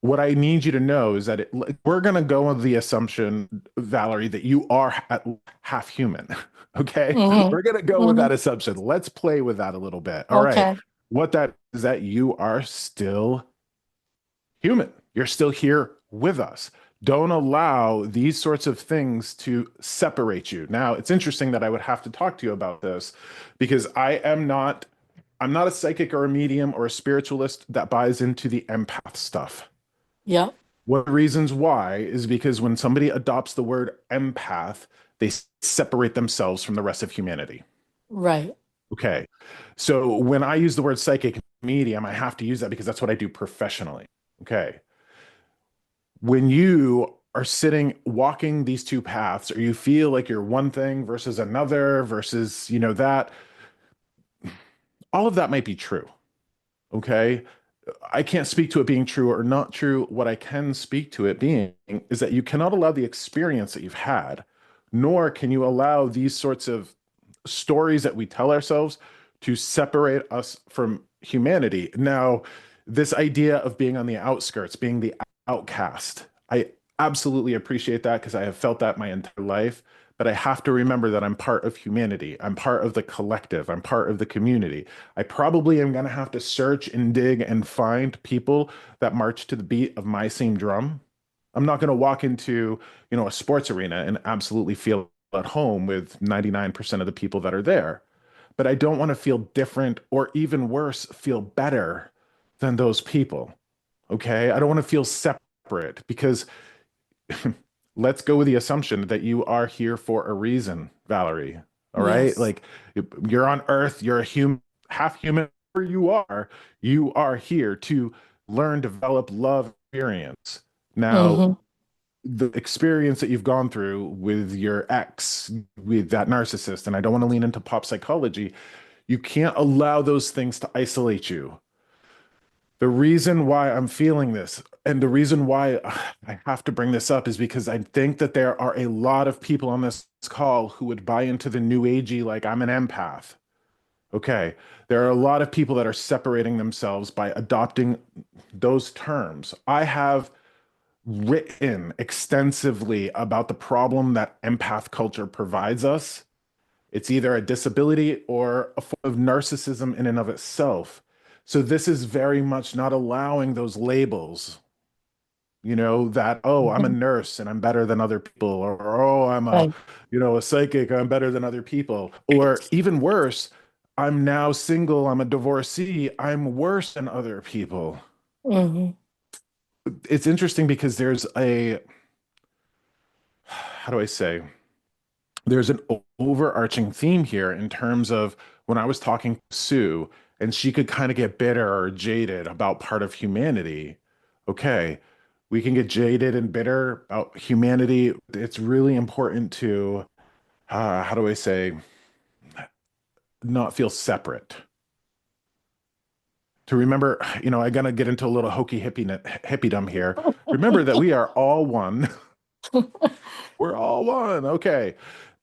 what I need you to know is that we're going to go with the assumption, Valerie, that you are half human. Okay. Mm-hmm. We're going to go with Mm-hmm. that assumption. Let's play with that a little bit. All right. Okay. What that is that you are still human. You're still here with us. Don't allow these sorts of things to separate you. Now, it's interesting that I would have to talk to you about this because I'm not a psychic or a medium or a spiritualist that buys into the empath stuff. Yeah. One of the reasons why is because when somebody adopts the word empath, they separate themselves from the rest of humanity. Right. Okay. So when I use the word psychic medium, I have to use that because that's what I do professionally. Okay. When you are sitting walking these two paths, or you feel like you're one thing versus another versus, that, all of that might be true. Okay. I can't speak to it being true or not true. What I can speak to it being is that you cannot allow the experience that you've had, nor can you allow these sorts of stories that we tell ourselves to separate us from humanity. Now, this idea of being on the outskirts, being the outcast, I absolutely appreciate that because I have felt that my entire life. But I have to remember that I'm part of humanity. I'm part of the collective. I'm part of the community. I probably am going to have to search and dig and find people that march to the beat of my same drum. I'm not going to walk into, a sports arena and absolutely feel at home with 99% of the people that are there. But I don't want to feel different or even worse, feel better than those people. Okay? I don't want to feel separate because let's go with the assumption that you are here for a reason, Valerie. All right? Yes. Like you're on Earth, you're a human, half human, wherever you are here to learn, develop, love, experience. Now, Mm-hmm. the experience that you've gone through with your ex, with that narcissist, and I don't want to lean into pop psychology, you can't allow those things to isolate you. The reason why I'm feeling this and the reason why I have to bring this up is because I think that there are a lot of people on this call who would buy into the new agey, like I'm an empath. Okay. There are a lot of people that are separating themselves by adopting those terms. I have written extensively about the problem that empath culture provides us. It's either a disability or a form of narcissism in and of itself. So this is very much not allowing those labels, that, oh, I'm a Mm-hmm. nurse and I'm better than other people, or oh, I'm Right. a psychic, I'm better than other people. Or even worse, I'm now single, I'm a divorcee, I'm worse than other people. Mm-hmm. It's interesting because how do I say? There's an overarching theme here in terms of when I was talking to Sue and she could kind of get bitter or jaded about part of humanity. Okay, we can get jaded and bitter about humanity. It's really important to, how do I say, not feel separate. To remember, I gotta get into a little hokey hippiedom here. Remember that we are all one. We're all one. Okay.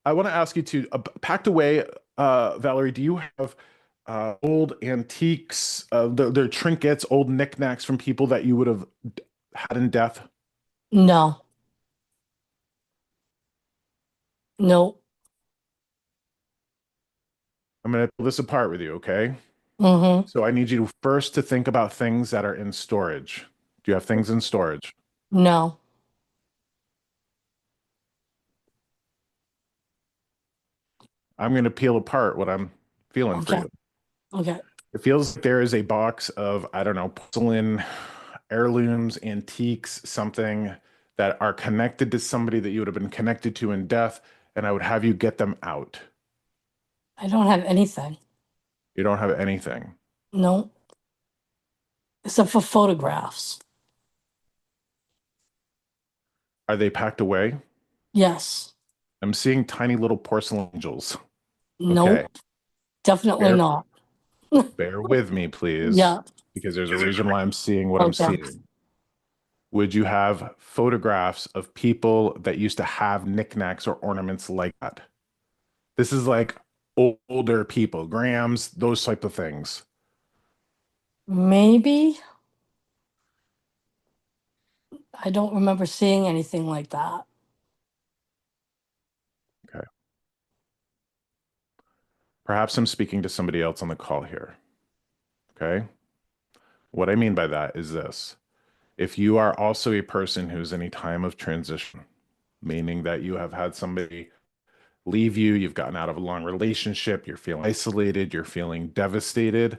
I want to ask you to packed away, Valerie, do you have old antiques, their trinkets, old knickknacks from people that you would have had in death? No. No. I'm going to pull this apart with you, okay? Mm-hmm. So I need you first to think about things that are in storage. Do you have things in storage? No. I'm going to peel apart what I'm feeling for Okay. you. Okay. It feels like there is a box of, I don't know, porcelain, heirlooms, antiques, something that are connected to somebody that you would have been connected to in death, and I would have you get them out. I don't have anything. You don't have anything. No. Except for photographs. Are they packed away? Yes. I'm seeing tiny little porcelain angels. Nope. Okay. Definitely Bear, not. bear with me, please, Yeah. because there's a reason why I'm seeing what I'm Okay. seeing. Would you have photographs of people that used to have knickknacks or ornaments like that? This is like older people, grams, those type of things. Maybe. I don't remember seeing anything like that. Perhaps I'm speaking to somebody else on the call here. Okay. What I mean by that is this. If you are also a person who's in a time of transition, meaning that you have had somebody leave you, you've gotten out of a long relationship, you're feeling isolated, you're feeling devastated,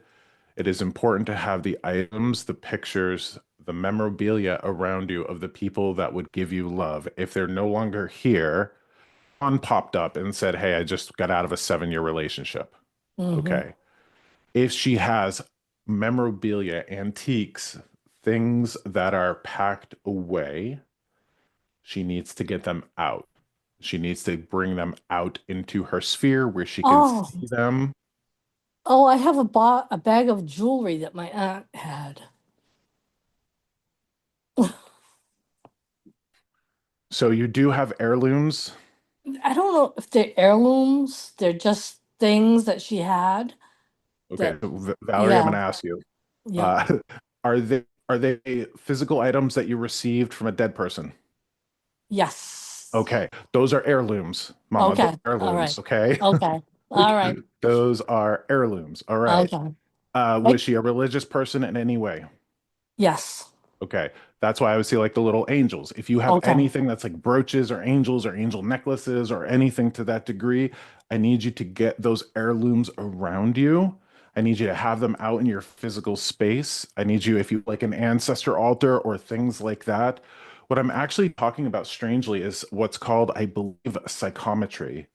it is important to have the items, the pictures, the memorabilia around you of the people that would give you love. If they're no longer here, one popped up and said, "Hey, I just got out of a 7-year relationship." Mm-hmm. Okay. If she has memorabilia, antiques, things that are packed away, she needs to get them out. She needs to bring them out into her sphere where she can Oh, see them. oh, I have a bag of jewelry that my aunt had. So you do have heirlooms. I don't know if they're heirlooms. They're just things that she had. Okay, That, so Valerie, I'm going yeah, to ask you, yeah, uh, are they physical items that you received from a dead person? yes. Okay, those are heirlooms, Mama. Those Okay, are all right. heirlooms. Okay, Okay, all right. those are heirlooms. All right. Okay. Was she a religious person in any way? Yes. Okay, that's why I would say like the little angels. If you have Okay. anything that's like brooches or angel necklaces or anything to that degree, I need you to get those heirlooms around you. I need you to have them out in your physical space. I need you, if you like an ancestor altar or things like that. What I'm actually talking about strangely is what's called, I believe, psychometry.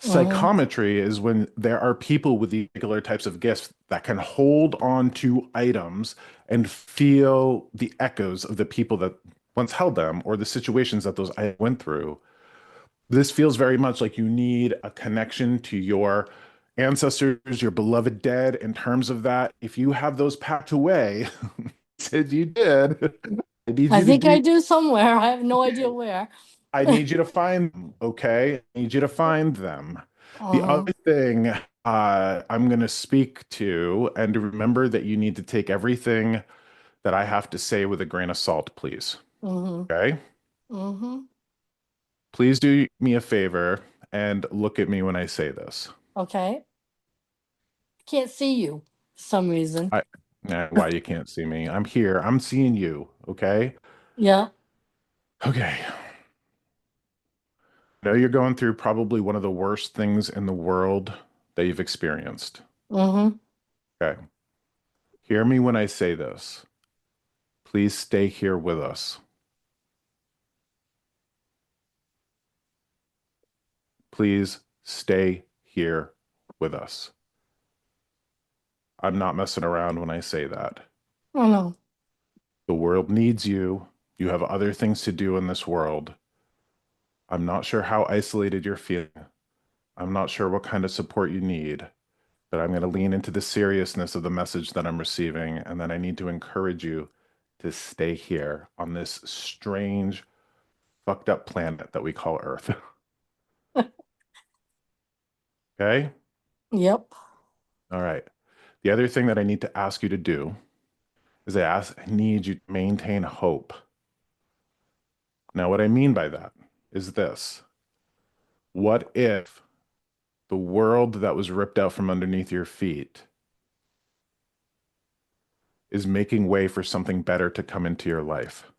Mm-hmm. Psychometry is when there are people with these particular types of gifts that can hold on to items and feel the echoes of the people that once held them or the situations that those I went through. This feels very much like you need a connection to your ancestors, your beloved dead in terms of that. If you have those packed away, said you did, I need I you to think I do do somewhere. I have no idea where. I need you to find them, okay? I need you to find them. The Uh-huh. other thing I'm going to speak to, and remember that you need to take everything that I have to say with a grain of salt, please. Mm-hmm. Okay? Mm-hmm. Please do me a favor and look at me when I say this. Okay. Can't see you for some reason. Why you can't see me? I'm here. I'm seeing you, okay? Yeah. Okay. I know you're going through probably one of the worst things in the world that you've experienced. Mm-hmm. Okay. Hear me when I say this. Please stay here with us. Please stay here with us. I'm not messing around when I say that. Oh no. The world needs you. You have other things to do in this world. I'm not sure how isolated you're feeling. I'm not sure what kind of support you need, but I'm going to lean into the seriousness of the message that I'm receiving, and then I need to encourage you to stay here on this strange, fucked up planet that we call Earth. Okay? Yep. All right. The other thing that I need to ask you to do is I need you to maintain hope. Now, what I mean by that is this. What if the world that was ripped out from underneath your feet is making way for something better to come into your life?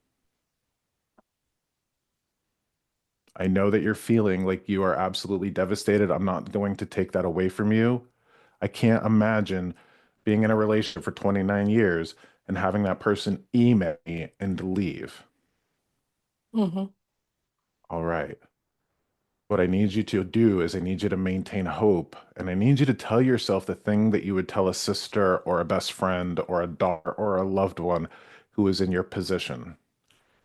I know that you're feeling like you are absolutely devastated. I'm not going to take that away from you. I can't imagine being in a relationship for 29 years and having that person email me and leave. Mm-hmm. All right. What I need you to do is I need you to maintain hope. And I need you to tell yourself the thing that you would tell a sister or a best friend or a daughter or a loved one who is in your position.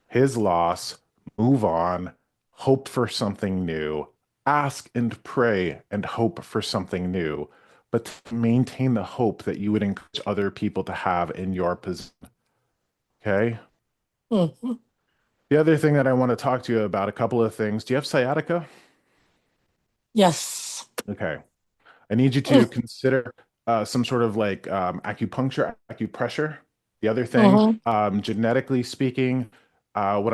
His loss, move on, hope for something new, ask and pray and hope for something new, but to maintain the hope that you would encourage other people to have in your position. Okay? Mm-hmm. The other thing that I want to talk to you about, a couple of things. Do you have sciatica? Yes. Okay. I need you to consider some sort of like acupuncture, acupressure. The other thing, Mm-hmm. genetically speaking, what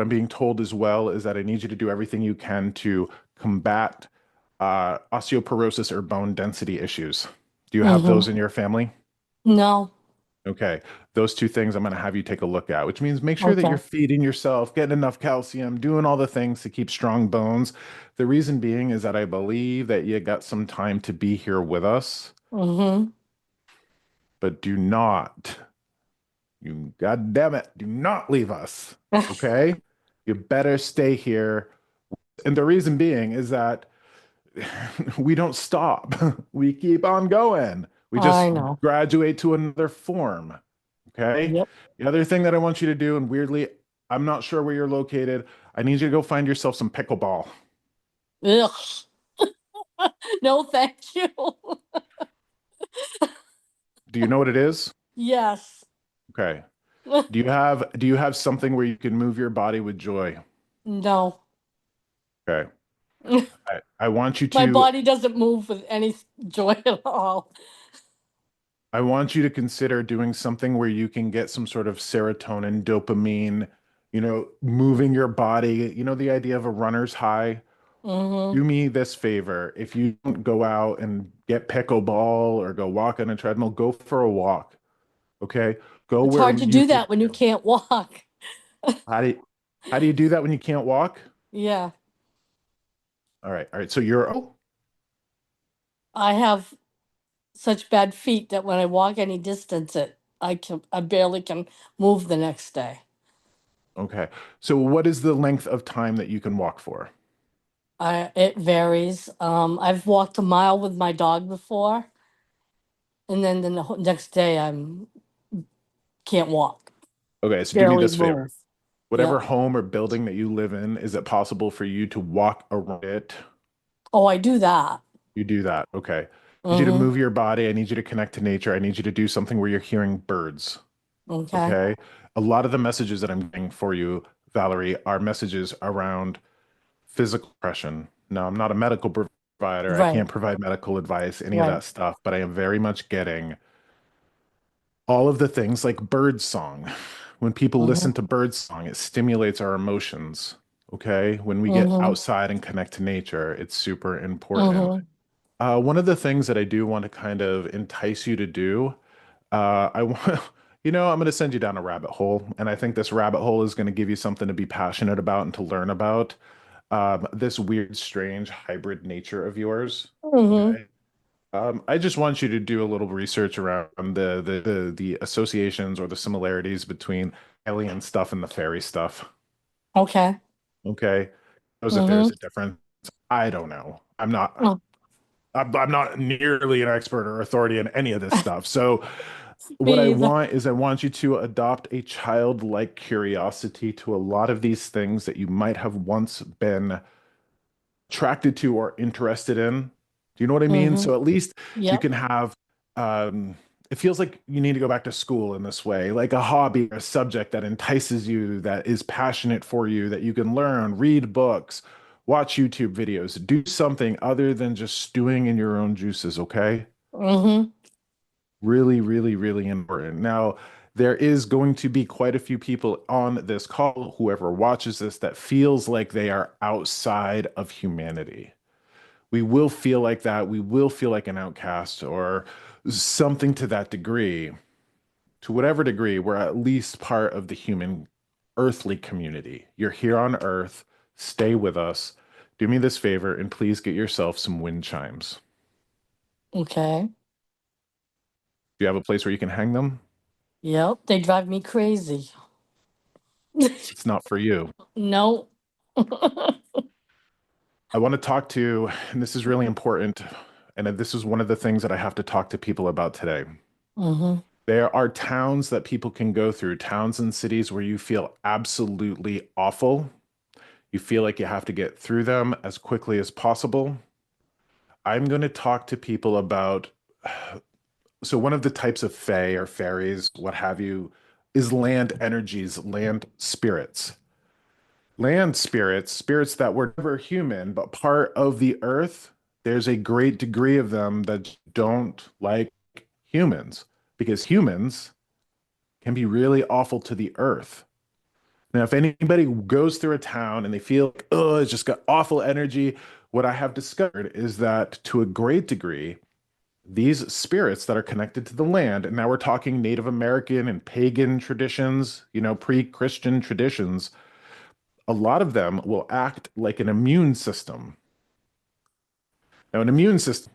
I'm being told as well is that I need you to do everything you can to combat osteoporosis or bone density issues. Do you have those Mm-hmm. in your family? No. Okay, those two things I'm going to have you take a look at, which means make sure that Okay. you're feeding yourself, getting enough calcium, doing all the things to keep strong bones. The reason being is that I believe that you got some time to be here with us, Mm-hmm. but do not, you God damn it, do not leave us. Okay? You better stay here. And the reason being is that we don't stop. We keep on going. We I just know. graduate to another form. Okay. Yep. The other thing that I want you to do, and weirdly, I'm not sure where you're located. I need you to go find yourself some pickleball. Ugh. No, thank you. Do you know what it is? Yes. Okay. Do you have something where you can move your body with joy? No. Okay. I want you My to body doesn't move with any joy at all. I want you to consider doing something where you can get some sort of serotonin, dopamine, moving your body, the idea of a runner's high. Mm-hmm. Do me this favor. If you don't go out and get pickleball or go walk on a treadmill, go for a walk. Okay? Go It's where hard to you do can. that when you can't walk. How do you, how do you do that when you can't walk? Yeah. All right. All right. So you're I have such bad feet that when I walk any distance, I barely can move the next day. okay. So what is the length of time that you can walk for? It varies. I've walked a mile with my dog before, and then the next day I'm can't walk, Okay. So do me barely this favor. move. Whatever Yep. home or building that you live in, is it possible for you to walk around it? Oh, I do that. You do that. Okay. I need you to Mm-hmm. move your body. I need you to connect to nature. I need you to do something where you're hearing birds. Okay. Okay. A lot of the messages that I'm getting for you, Valerie, are messages around physical depression. Now, I'm not a medical provider. I Right. can't provide medical advice, any of Right. that stuff, but I am very much getting all of the things like bird song. When people Mm-hmm. listen to bird song, it stimulates our emotions. Okay. When we get Mm-hmm. outside and connect to nature, it's super important. Mm-hmm. One of the things that I do want to kind of entice you to do, I want, I'm going to send you down a rabbit hole, and I think this rabbit hole is going to give you something to be passionate about and to learn about. This weird, strange hybrid nature of yours. Mm-hmm. Okay. I just want you to do a little research around the associations or the similarities between alien stuff and the fairy stuff. Okay. Okay. Knows if there's Mm-hmm. a difference. I don't know. I'm not. Oh, I'm not nearly an expert or authority in any of this stuff. So what I me either. want is I want you to adopt a childlike curiosity to a lot of these things that you might have once been attracted to or interested in. Do you know what I mean? Mm-hmm. So at least you Yep. can have um it feels like you need to go back to school in this way, like a hobby or a subject that entices you, that is passionate for you, that you can learn, read books, watch YouTube videos, do something other than just stewing in your own juices, okay? Mm-hmm. Really, really, really important. Now, there is going to be quite a few people on this call, whoever watches this, that feels like they are outside of humanity. We will feel like that. We will feel like an outcast or something to that degree. To whatever degree, we're at least part of the human earthly community. You're here on Earth. Stay with us. Do me this favor and please get yourself some wind chimes. Okay. Do you have a place where you can hang them? Yep. They drive me crazy. It's not for you. No. I want to talk to, and this is really important, and this is one of the things that I have to talk to people about today. Mm-hmm. There are towns that people can go through, towns and cities where you feel absolutely awful. You feel like you have to get through them as quickly as possible. I'm going to talk to people about, so one of the types of fae or fairies, what have you, is land energies, land spirits. Land spirits, spirits that were never human, but part of the earth. There's a great degree of them that don't like humans because humans can be really awful to the earth. Now, if anybody goes through a town and they feel like, oh, it's just got awful energy, what I have discovered is that to a great degree, these spirits that are connected to the land, and now we're talking Native American and pagan traditions, pre-Christian traditions, a lot of them will act like an immune system. Now, an immune system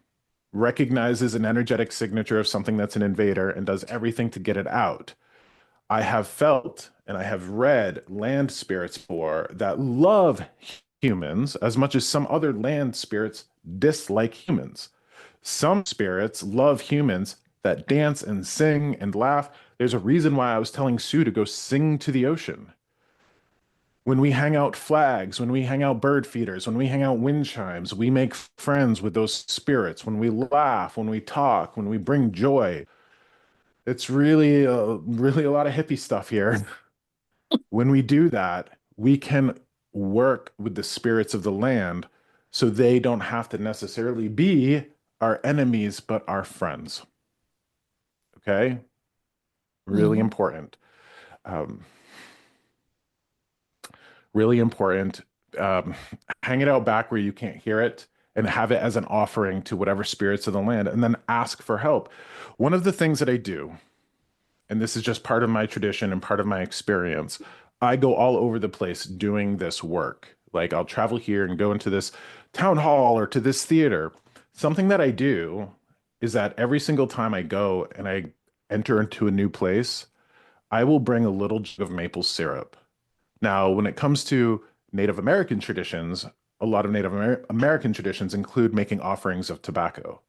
recognizes an energetic signature of something that's an invader and does everything to get it out. I have felt and I have read land spirits for that love humans as much as some other land spirits dislike humans. Some spirits love humans that dance and sing and laugh. There's a reason why I was telling Sue to go sing to the ocean. When we hang out flags, when we hang out bird feeders, when we hang out wind chimes, we make friends with those spirits. When we laugh, when we talk, when we bring joy, it's really a lot of hippie stuff here. When we do that, we can work with the spirits of the land so they don't have to necessarily be our enemies, but our friends. Okay? Really Mhm. important. Um, really important. Um, Hang it out back where you can't hear it and have it as an offering to whatever spirits of the land and then ask for help. One of the things that I do, and this is just part of my tradition and part of my experience, I go all over the place doing this work. Like I'll travel here and go into this town hall or to this theater. Something that I do is that every single time I go and I enter into a new place, I will bring a little jug of maple syrup. Now, when it comes to Native American traditions, a lot of American traditions include making offerings of tobacco.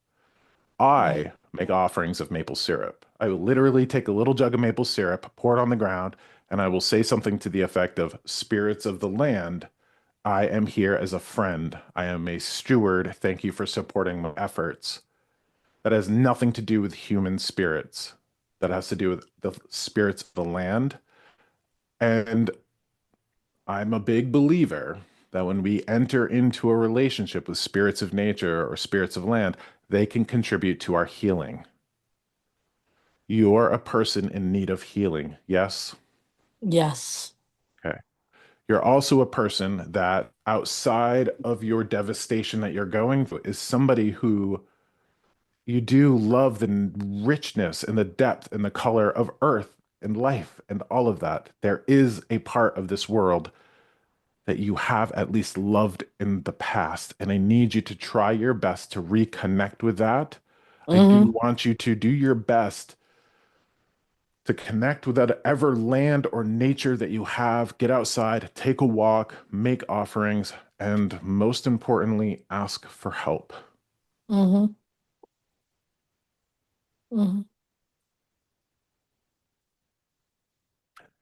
Right. I make offerings of maple syrup. I will literally take a little jug of maple syrup, pour it on the ground, and I will say something to the effect of spirits of the land. I am here as a friend. I am a steward. Thank you for supporting my efforts. That has nothing to do with human spirits. That has to do with the spirits of the land. And I'm a big believer that when we enter into a relationship with spirits of nature or spirits of land, they can contribute to our healing. You're a person in need of healing. Yes. Yes. Okay. You're also a person that outside of your devastation that you're going through is somebody who you do love the richness and the depth and the color of earth and life and all of that. There is a part of this world that you have at least loved in the past. And I need you to try your best to reconnect with that. I do Hmm. want you to do your best to connect with that ever land or nature that you have. Get outside, take a walk, make offerings, and most importantly, ask for help. Hmm. Hmm.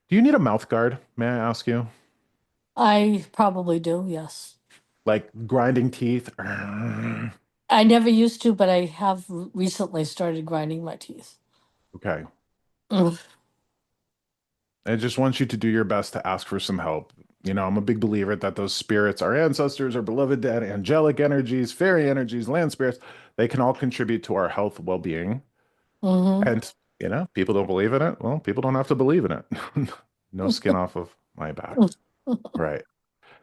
Do you need a mouth guard? May I ask you? I probably do, yes. Like grinding teeth? I never used to, but I have recently started grinding my teeth. Okay. Mm. I just want you to do your best to ask for some help. I'm a big believer that those spirits, our ancestors, our beloved dead, angelic energies, fairy energies, land spirits, they can all contribute to our health, well-being. Hmm. And, people don't believe in it. Well, people don't have to believe in it. No skin off of my back. Right.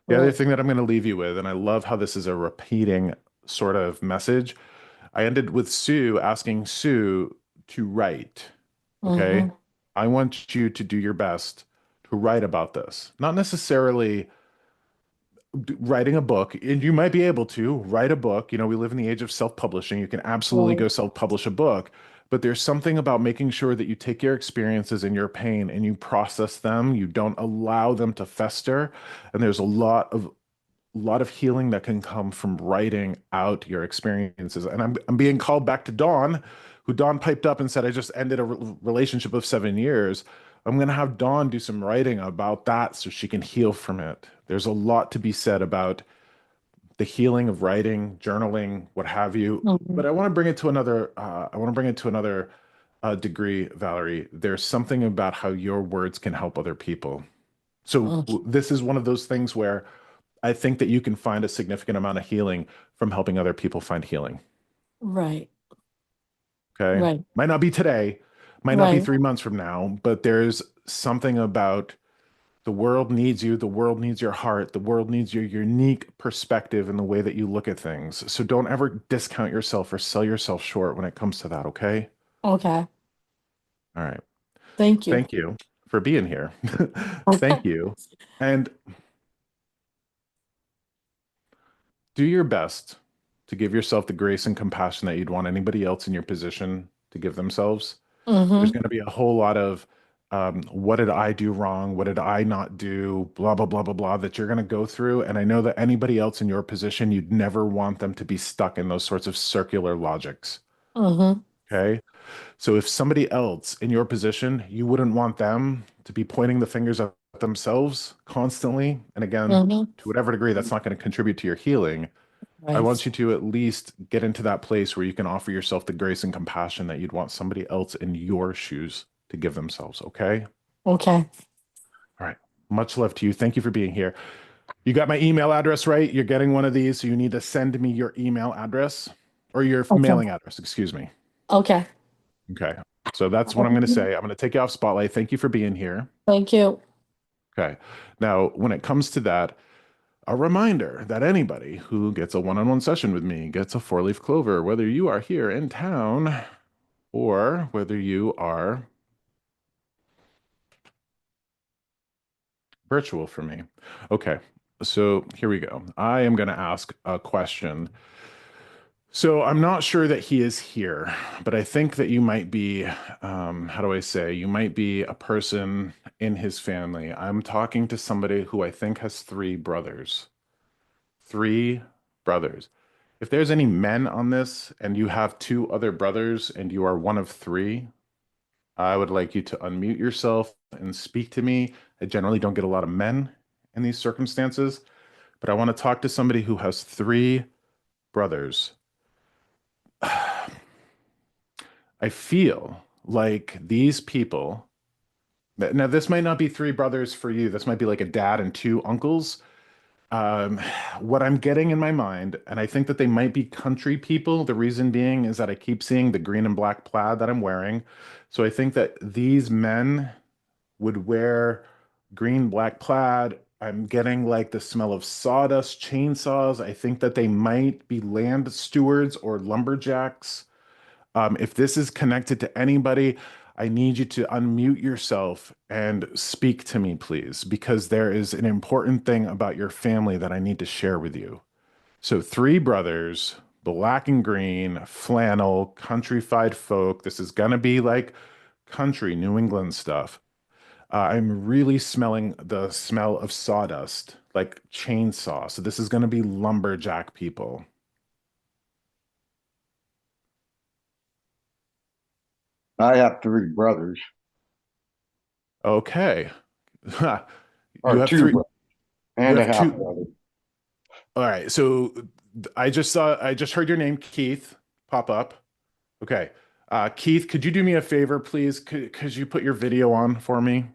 The other Right. thing that I'm going to leave you with, and I love how this is a repeating sort of message. I ended with Sue asking Sue to write. Okay. Hmm. I want you to do your best to write about this. Not necessarily writing a book, and you might be able to write a book. We live in the age of self-publishing. You can absolutely Right. go self-publish a book, but there's something about making sure that you take your experiences and your pain and you process them. You don't allow them to fester. And there's a lot of healing that can come from writing out your experiences. And I'm being called back to Dawn, who Dawn piped up and said, I just ended a relationship of 7 years. I'm going to have Dawn do some writing about that so she can heal from it. There's a lot to be said about the healing of writing, journaling, what have you. Hmm. But I want to bring it to another degree, Valerie. There's something about how your words can help other people. So this is one of those things where I think that you can find a significant amount of healing from helping other people find healing. Right. Okay. Right. Might not be today, might not be Right. 3 months from now, but there's something about The world needs you. The world needs your heart. The world needs your unique perspective and the way that you look at things. So don't ever discount yourself or sell yourself short when it comes to that, okay? Okay. All right. Thank you. Thank you for being here. Thank Okay. you. And do your best to give yourself the grace and compassion that you'd want anybody else in your position to give themselves. There's Mm-hmm. going to be a whole lot of what did I do wrong? What did I not do? Blah, blah, blah, blah, blah that you're going to go through. And I know that anybody else in your position, you'd never want them to be stuck in those sorts of circular logics. Mm-hmm. Okay. So if somebody else in your position, you wouldn't want them to be pointing the fingers at themselves constantly. And again, Mm-hmm. to whatever degree that's not going to contribute to your healing, I Right. want you to at least get into that place where you can offer yourself the grace and compassion that you'd want somebody else in your shoes to give themselves. Okay. Okay. All right. Much love to you. Thank you for being here. You got my email address, right? You're getting one of these, so you need to send me your email address or your Okay. mailing address, excuse me. Okay. Okay. So that's what I'm going to say. I'm going to take you off spotlight. Thank you for being here. Thank you. Okay. Now, when it comes to that, a reminder that anybody who gets a one-on-one session with me gets a four-leaf clover, whether you are here in town or whether you are virtual for me. Okay. So here we go. I am going to ask a question. So I'm not sure that he is here, but I think that you might be, how do I say, you might be a person in his family. I'm talking to somebody who I think has three brothers. Three brothers. If there's any men on this and you have two other brothers and you are one of three, I would like you to unmute yourself and speak to me. I generally don't get a lot of men in these circumstances, but I want to talk to somebody who has three brothers. I feel like these people, now this might not be three brothers for you. This might be like a dad and two uncles. Um, what I'm getting in my mind, and I think that they might be country people. The reason being is that I keep seeing the green and black plaid that I'm wearing. So I think that these men would wear green, black plaid. I'm getting like the smell of sawdust, chainsaws. I think that they might be land stewards or lumberjacks. If this is connected to anybody, I need you to unmute yourself and speak to me, please, because there is an important thing about your family that I need to share with you. So, three brothers, black and green, flannel, countrified folk. This is going to be like country New England stuff. I'm really smelling the smell of sawdust, like chainsaw. So, this is going to be lumberjack people. I have three brothers, Okay. You or have two three. brothers, You and a have half two. brother. All right. So I just heard your name, Keith, pop up. Okay. Keith, could you do me a favor, please? Could you put your video on for me?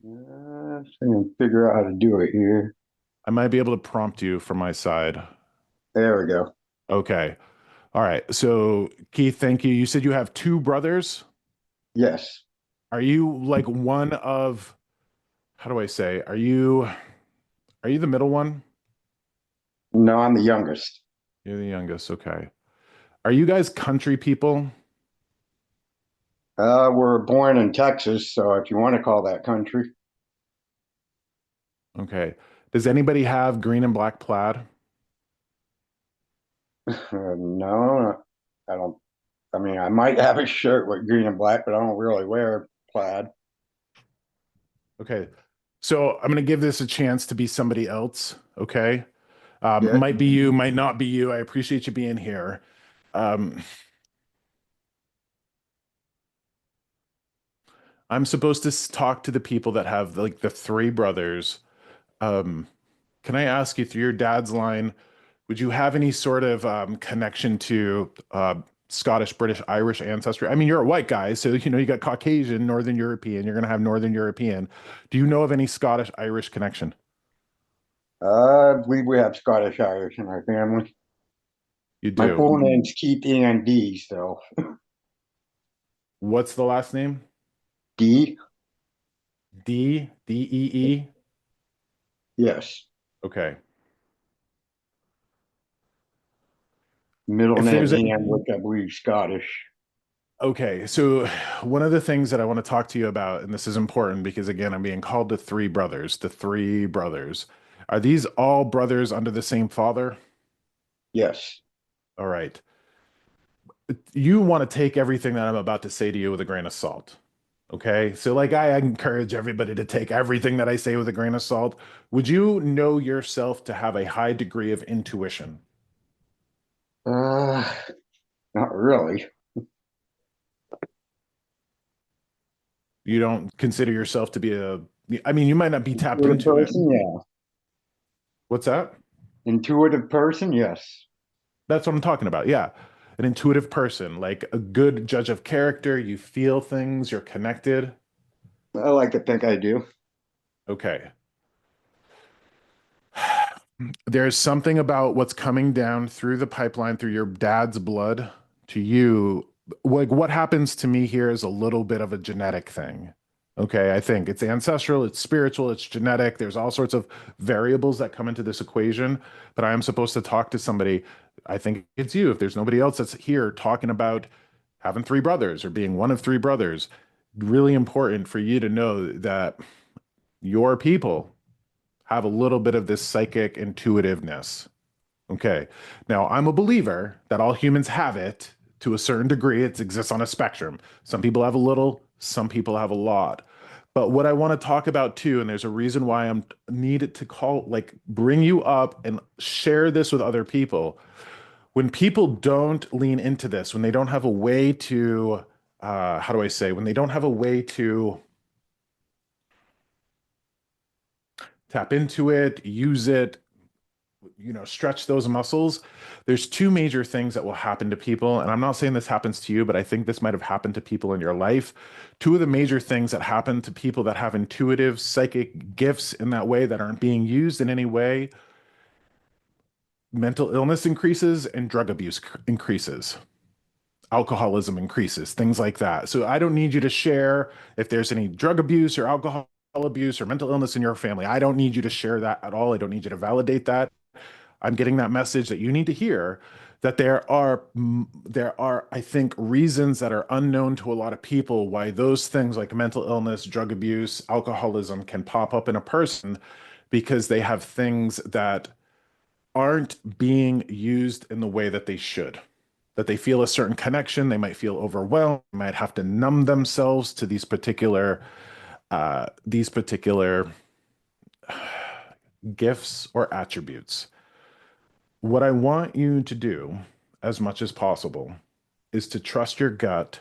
See and figure out how to do it here. I might be able to prompt you from my side. There we go. Okay. All right. So Keith, thank you. You said you have two brothers. Yes. Are you like one of, how do I say? Are you the middle one? No, I'm the youngest. You're the youngest. Okay. Are you guys country people? We're born in Texas, so if you want to call that country. Okay. Does anybody have green and black plaid? No, I don't. I mean, I might have a shirt with green and black, but I don't really wear plaid. Okay. So I'm going to give this a chance to be somebody else. Okay. Yeah. Might be you, might not be you. I appreciate you being here. Um, I'm supposed to talk to the people that have like the three brothers. Um, can I ask you through your dad's line, would you have any sort of connection to Scottish, British, Irish ancestry? I mean, you're a white guy, so you got Caucasian, Northern European. You're going to have Northern European. Do you know of any Scottish, Irish connection? I believe we have Scottish Irish in our family. You My do. full name's Keith Ian D, so What's the last name? D. D-E-E? Yes. Okay. Middle If name there's a, Ian, which I believe Scottish. okay, so one of the things that I want to talk to you about, and this is important because again, I'm being called the three brothers, the three brothers. Are these all brothers under the same father? Yes. All right. You want to take everything that I'm about to say to you with a grain of salt. Okay. So, like, I encourage everybody to take everything that I say with a grain of salt. Would you know yourself to have a high degree of intuition? Uh, Not really. You don't consider yourself to be I mean, you might not be tapped Intuitive into it. person, yeah. What's that? Intuitive person, yes. That's what I'm talking about. Yeah. An intuitive person, like a good judge of character. You feel things, you're connected. I like to think I do. Okay. There's something about what's coming down through the pipeline through your dad's blood to you. Like what happens to me here is a little bit of a genetic thing. Okay, I think it's ancestral, it's spiritual, it's genetic. There's all sorts of variables that come into this equation, but I am supposed to talk to somebody. I think it's you. If there's nobody else that's here talking about having three brothers or being one of three brothers, really important for you to know that your people have a little bit of this psychic intuitiveness. Okay. Now, I'm a believer that all humans have it to a certain degree. It exists on a spectrum. Some people have a little, some people have a lot. But what I want to talk about too, and there's a reason why I'm needed to call, like, bring you up and share this with other people. When people don't lean into this, when they don't have a way to, how do I say, when they don't have a way to tap into it, use it, stretch those muscles. There's two major things that will happen to people. And I'm not saying this happens to you, but I think this might have happened to people in your life. Two of the major things that happen to people that have intuitive psychic gifts in that way that aren't being used in any way, mental illness increases and drug abuse increases. Alcoholism increases, things like that. So I don't need you to share if there's any drug abuse or alcohol abuse or mental illness in your family. I don't need you to share that at all. I don't need you to validate that. I'm getting that message that you need to hear that there are I think reasons that are unknown to a lot of people why those things like mental illness, drug abuse, alcoholism can pop up in a person because they have things that aren't being used in the way that they should. That they feel a certain connection, they might feel overwhelmed, they might have to numb themselves to these particular gifts or attributes. What I want you to do as much as possible is to trust your gut,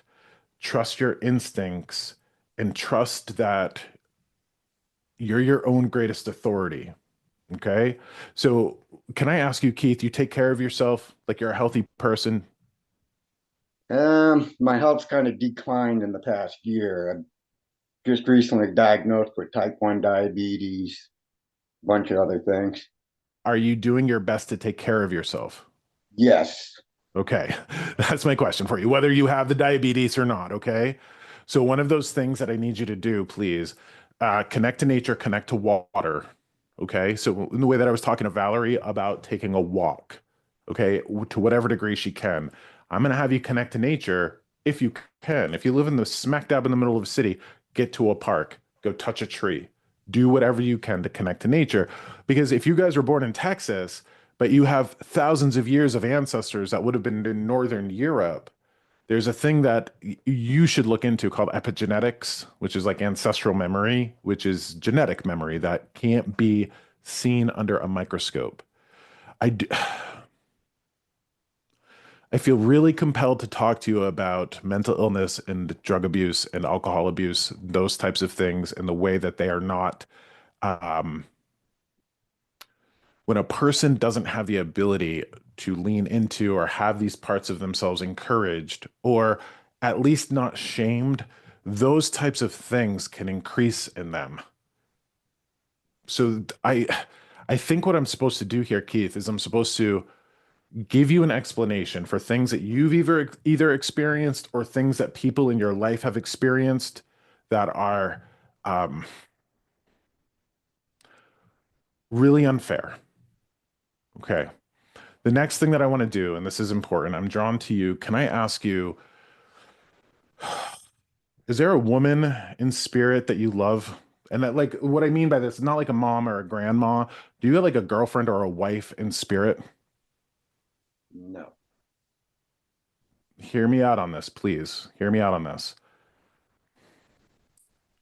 trust your instincts, and trust that you're your own greatest authority. Okay. So, can I ask you, Keith, you take care of yourself like you're a healthy person? My health's kind of declined in the past year. I'm just recently diagnosed with type 1 diabetes, a bunch of other things. Are you doing your best to take care of yourself? Yes. Okay. That's my question for you, whether you have the diabetes or not. Okay. So, one of those things that I need you to do, please, connect to nature, connect to water. Okay. So, in the way that I was talking to Valerie about taking a walk, okay, to whatever degree she can, I'm going to have you connect to nature if you can. If you live in the smack dab in the middle of a city, get to a park, go touch a tree, do whatever you can to connect to nature. Because if you guys were born in Texas, but you have thousands of years of ancestors that would have been in Northern Europe, there's a thing that you should look into called epigenetics, which is like ancestral memory, which is genetic memory that can't be seen under a microscope. I do, I feel really compelled to talk to you about mental illness and drug abuse and alcohol abuse, those types of things, and the way that they are not. Um, when a person doesn't have the ability to lean into or have these parts of themselves encouraged or at least not shamed, those types of things can increase in them. So I think what I'm supposed to do here, Keith, is I'm supposed to give you an explanation for things that you've either experienced or things that people in your life have experienced that are um, really unfair. Okay. The next thing that I want to do, and this is important, I'm drawn to you. Can I ask you, is there a woman in spirit that you love? And that, like, what I mean by this, not like a mom or a grandma. Do you have like a girlfriend or a wife in spirit? No. Hear me out on this, please. Hear me out on this.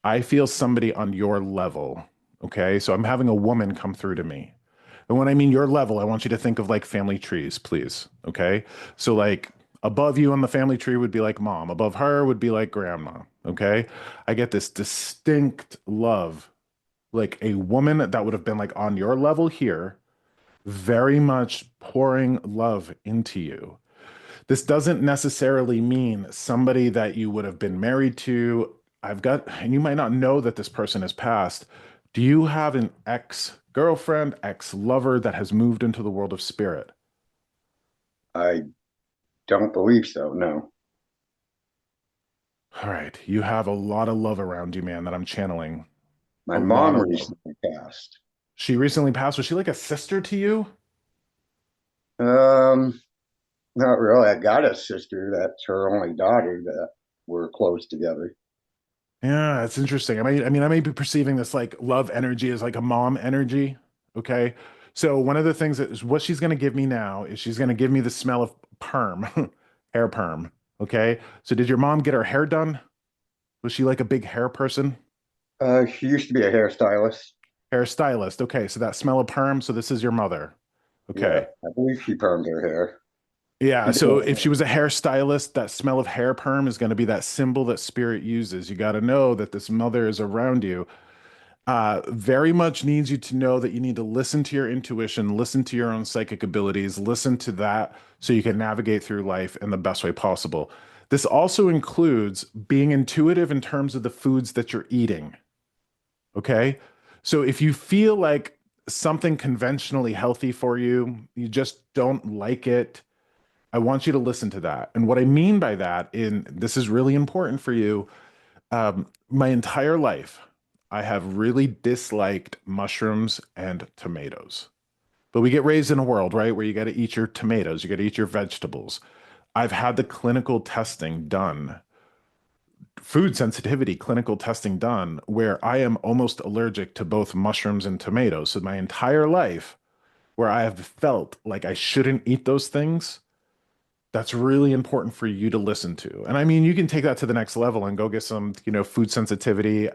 I feel somebody on your level. Okay. So I'm having a woman come through to me. And when I mean your level, I want you to think of like family trees, please. Okay. So, like, above you on the family tree would be like mom, above her would be like grandma. Okay. I get this distinct love, like a woman that would have been like on your level here, very much pouring love into you. This doesn't necessarily mean somebody that you would have been married to. And you might not know that this person has passed. Do you have an ex-girlfriend, ex-lover that has moved into the world of spirit? I don't believe so, no. All right. You have a lot of love around you, man, that I'm channeling. My A lot mom of love. recently passed. She recently passed. Was she like a sister to you? Um, Not really. I got a sister that's her only daughter that we're close together. Yeah, that's interesting. I may be perceiving this like love energy as like a mom energy. Okay. So one of the things that is what she's going to give me now is she's going to give me the smell of perm, hair perm. Okay. So did your mom get her hair done? Was she like a big hair person? She used to be a hairstylist. Hairstylist. Okay. So that smell of perm. So this is your mother. Yeah, Okay. I believe she permed her hair. Yeah. She So did. if she was a hairstylist, that smell of hair perm is going to be that symbol that spirit uses. You got to know that this mother is around you. Very much needs you to know that you need to listen to your intuition, listen to your own psychic abilities, listen to that so you can navigate through life in the best way possible. This also includes being intuitive in terms of the foods that you're eating. Okay. So if you feel like something conventionally healthy for you, you just don't like it, I want you to listen to that. And what I mean by that, in this is really important for you, my entire life, I have really disliked mushrooms and tomatoes. But we get raised in a world, right, where you got to eat your tomatoes, you got to eat your vegetables. I've had the clinical testing done, food sensitivity clinical testing done, where I am almost allergic to both mushrooms and tomatoes. So my entire life, where I have felt like I shouldn't eat those things, that's really important for you to listen to. And I mean, you can take that to the next level and go get some, food sensitivity,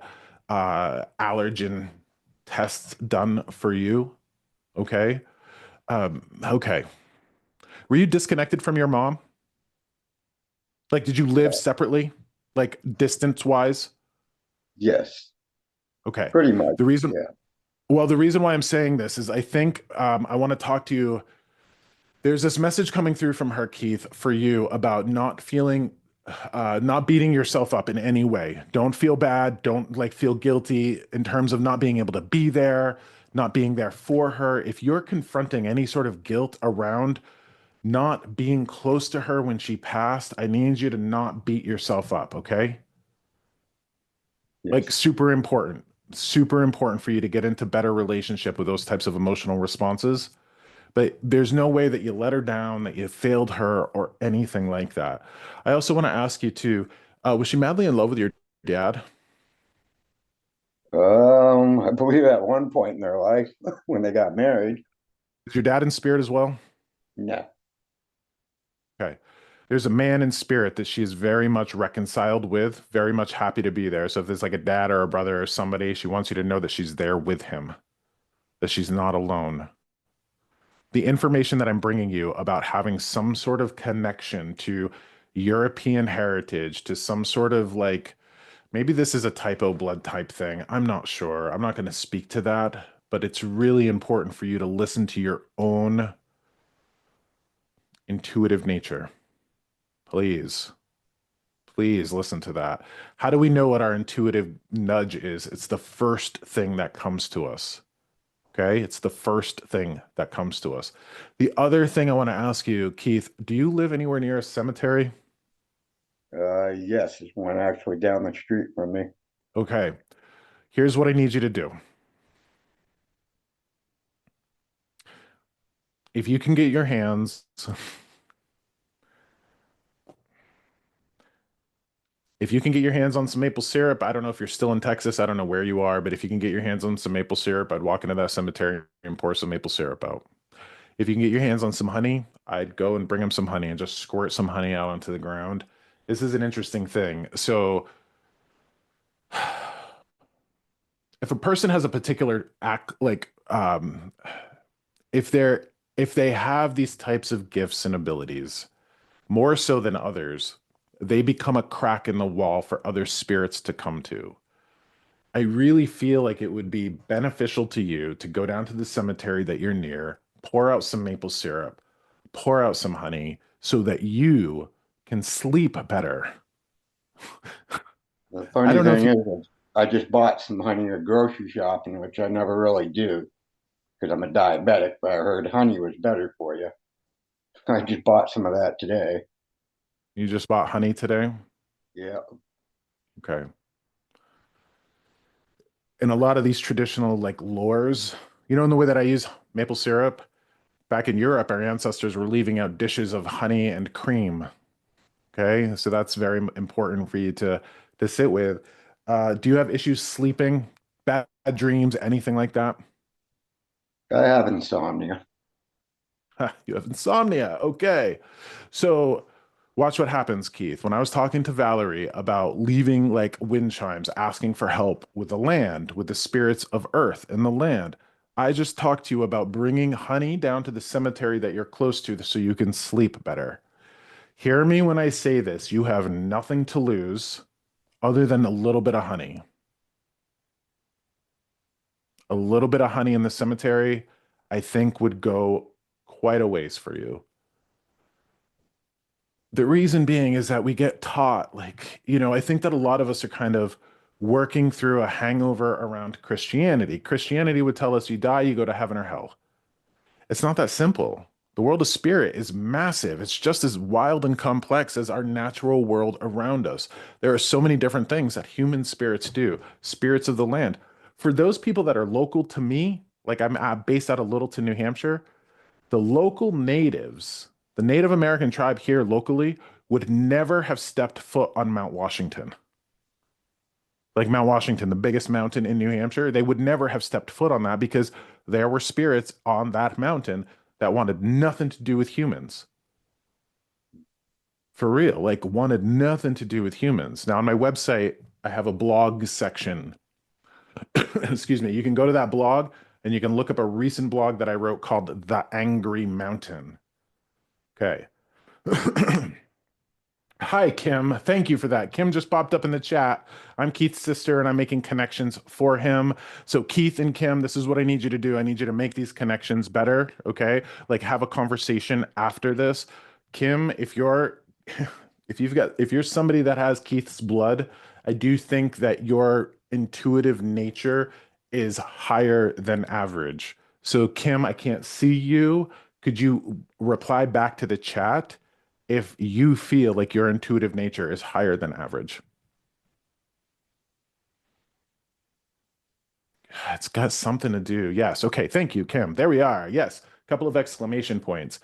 allergen tests done for you. Okay. Okay. Were you disconnected from your mom? Like, did you live separately, like distance wise? Yes, Okay. pretty much. The reason, Yeah. well, the reason why I'm saying this is I think I want to talk to you. There's this message coming through from her, Keith, for you about not feeling, not beating yourself up in any way. Don't feel bad. Don't like feel guilty in terms of not being able to be there, not being there for her. If you're confronting any sort of guilt around not being close to her when she passed, I need you to not beat yourself up, okay? Like Yes. super important for you to get into better relationship with those types of emotional responses. But there's no way that you let her down, that you failed her, or anything like that. I also want to ask you too, was she madly in love with your dad? I believe at one point in their life when they got married. Is your dad in spirit as well? No. Okay. There's a man in spirit that she's very much reconciled with, very much happy to be there. So if there's like a dad or a brother or somebody, she wants you to know that she's there with him, that she's not alone. The information that I'm bringing you about having some sort of connection to European heritage, to some sort of like, maybe this is a typo blood type thing. I'm not sure. I'm not going to speak to that, but it's really important for you to listen to your own intuitive nature. Please, please listen to that. How do we know what our intuitive nudge is? It's the first thing that comes to us. Okay. It's the first thing that comes to us. The other thing I want to ask you, Keith, do you live anywhere near a cemetery? Yes, there's one actually down the street from me. Okay. Here's what I need you to do. if you can get your hands, if you can get your hands on some maple syrup, I don't know if you're still in Texas, I don't know where you are, but if you can get your hands on some maple syrup, I'd walk into that cemetery and pour some maple syrup out. If you can get your hands on some honey, I'd go and bring them some honey and just squirt some honey out onto the ground. This is an interesting thing. So, if a person has a particular act, like if they have these types of gifts and abilities, more so than others, they become a crack in the wall for other spirits to come to. I really feel like it would be beneficial to you to go down to the cemetery that you're near, pour out some maple syrup, pour out some honey so that you can sleep better. The I funny don't know if thing you, is, I just bought some honey at grocery shopping, which I never really do because I'm a diabetic, but I heard honey was better for you. I just bought some of that today. you just bought honey today. Yeah. Okay. In a lot of these traditional like lores, in the way that I use maple syrup, back in Europe, our ancestors were leaving out dishes of honey and cream. Okay, so that's very important for you to sit with. Do you have issues sleeping, bad dreams, anything like that? I have insomnia. You have insomnia. Okay. So watch what happens, Keith. When I was talking to Valerie about leaving like wind chimes, asking for help with the land, with the spirits of earth and the land, I just talked to you about bringing honey down to the cemetery that you're close to so you can sleep better. Hear me when I say this. You have nothing to lose other than a little bit of honey. A little bit of honey in the cemetery, I think would go quite a ways for you. The reason being is that we get taught, like, I think that a lot of us are kind of working through a hangover around Christianity. Christianity would tell us you die, you go to heaven or hell. It's not that simple. The world of spirit is massive. It's just as wild and complex as our natural world around us. There are so many different things that human spirits do, spirits of the land. For those people that are local to me, like I'm based out of Littleton, New Hampshire, the local natives, the Native American tribe here locally, would never have stepped foot on Mount Washington. Like Mount Washington, the biggest mountain in New Hampshire, they would never have stepped foot on that because there were spirits on that mountain that wanted nothing to do with humans. For real, like wanted nothing to do with humans. Now, on my website, I have a blog section. Excuse me. You can go to that blog and you can look up a recent blog that I wrote called The Angry Mountain. Okay. Hi, Kim. Thank you for that. Kim just popped up in the chat. I'm Keith's sister and I'm making connections for him. So, Keith and Kim, this is what I need you to do. I need you to make these connections better. Okay. Like have a conversation after this. Kim, if you're if you're somebody that has Keith's blood, I do think that your intuitive nature is higher than average. So, Kim, I can't see you. Could you reply back to the chat if you feel like your intuitive nature is higher than average? It's got something to do. Yes. Okay. Thank you, Kim. There we are. Yes. Couple of exclamation points.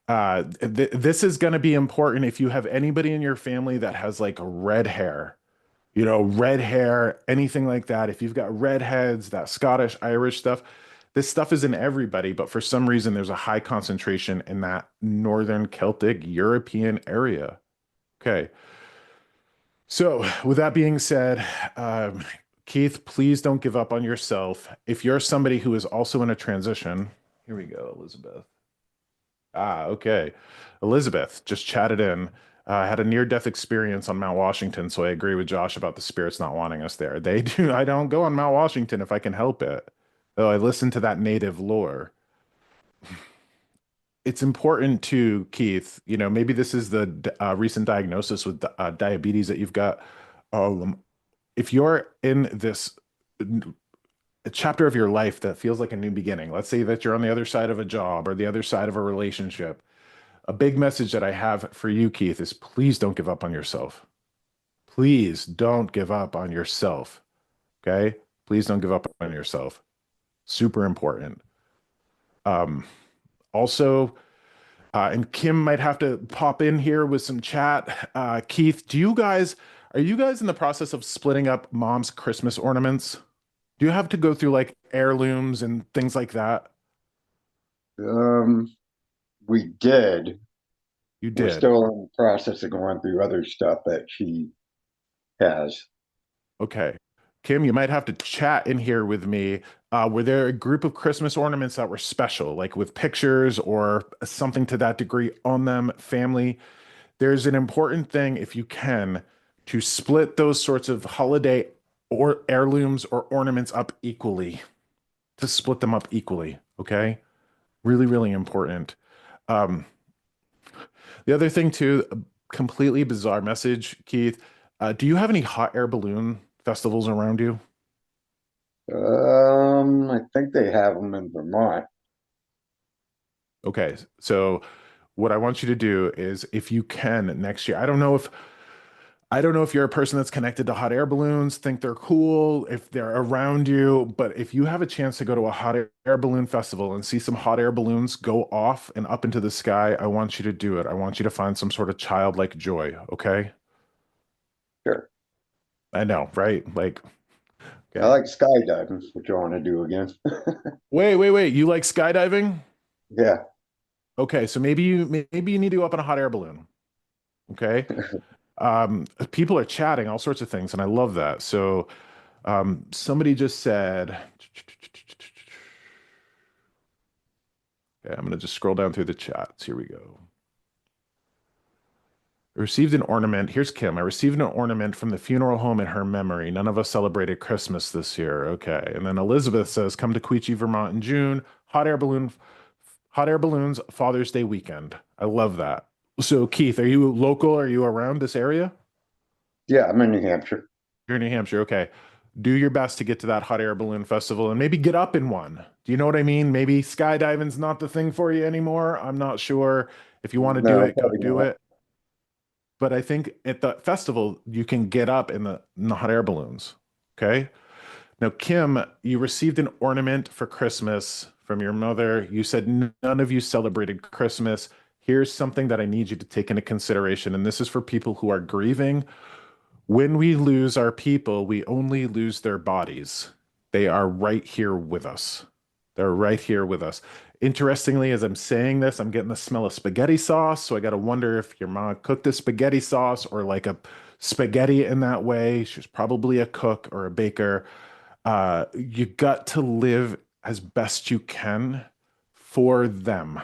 This is going to be important if you have anybody in your family that has like red hair, red hair, anything like that. If you've got redheads, that Scottish, Irish stuff, this stuff is in everybody, but for some reason, there's a high concentration in that Northern Celtic European area. Okay. So, with that being said, Keith, please don't give up on yourself. If you're somebody who is also in a transition, here we go, Elizabeth. Okay. Elizabeth just chatted in. I had a near-death experience on Mount Washington, so I agree with Josh about the spirits not wanting us there. They do. I don't go on Mount Washington if I can help it. Though I listen to that native lore. It's important to Keith, maybe this is the recent diagnosis with diabetes that you've got. If you're in this chapter of your life that feels like a new beginning, let's say that you're on the other side of a job or the other side of a relationship, a big message that I have for you, Keith, is please don't give up on yourself. Please don't give up on yourself. Okay? Please don't give up on yourself. Super important. Um, Also, and Kim might have to pop in here with some chat. Keith, are you guys in the process of splitting up mom's Christmas ornaments? Do you have to go through like heirlooms and things like that? Um, we did. You We're did. still in the process of going through other stuff that she has. Okay. Kim, you might have to chat in here with me. Were there a group of Christmas ornaments that were special, like with pictures or something to that degree on them, family? There's an important thing, if you can, to split those sorts of holiday or heirlooms or ornaments up equally, to split them up equally. Okay. Really, really important. Um, the other thing, too, a completely bizarre message, Keith. Do you have any hot air balloon festivals around you? I think they have them in Vermont. Okay, so what I want you to do is if you can next year, I don't know if you're a person that's connected to hot air balloons, think they're cool, if they're around you, but if you have a chance to go to a air balloon festival and see some hot air balloons go off and up into the sky, I want you to do it. I want you to find some sort of childlike joy, okay? Sure. I know, right? Like, I okay. like skydiving, which I want to do again. Wait. You like skydiving? Yeah. Okay, so maybe you need to go up in a hot air balloon. Okay. People are chatting all sorts of things, and I love that. So, somebody just said, okay, I'm going to just scroll down through the chats. Here we go. I received an ornament. Here's Kim. I received an ornament from the funeral home in her memory. None of us celebrated Christmas this year. Okay. And then Elizabeth says, come to Queechee, Vermont in June. Hot air balloons, Father's Day weekend. I love that. So, Keith, are you local? Are you around this area? Yeah, I'm in New Hampshire. You're in New Hampshire. Okay. Do your best to get to that hot air balloon festival and maybe get up in one. Do you know what I mean? Maybe skydiving's not the thing for you anymore. I'm not sure. If you want to do No, it, go probably do not. it. But I think at the festival, you can get up in the hot air balloons. Okay. Now, Kim, you received an ornament for Christmas from your mother. You said none of you celebrated Christmas. Here's something that I need you to take into consideration. And this is for people who are grieving. When we lose our people, we only lose their bodies. They are right here with us. They're right here with us. Interestingly, as I'm saying this, I'm getting the smell of spaghetti sauce. So I got to wonder if your mom cooked a spaghetti sauce or like a spaghetti in that way. She's probably a cook or a baker. You got to live as best you can for them.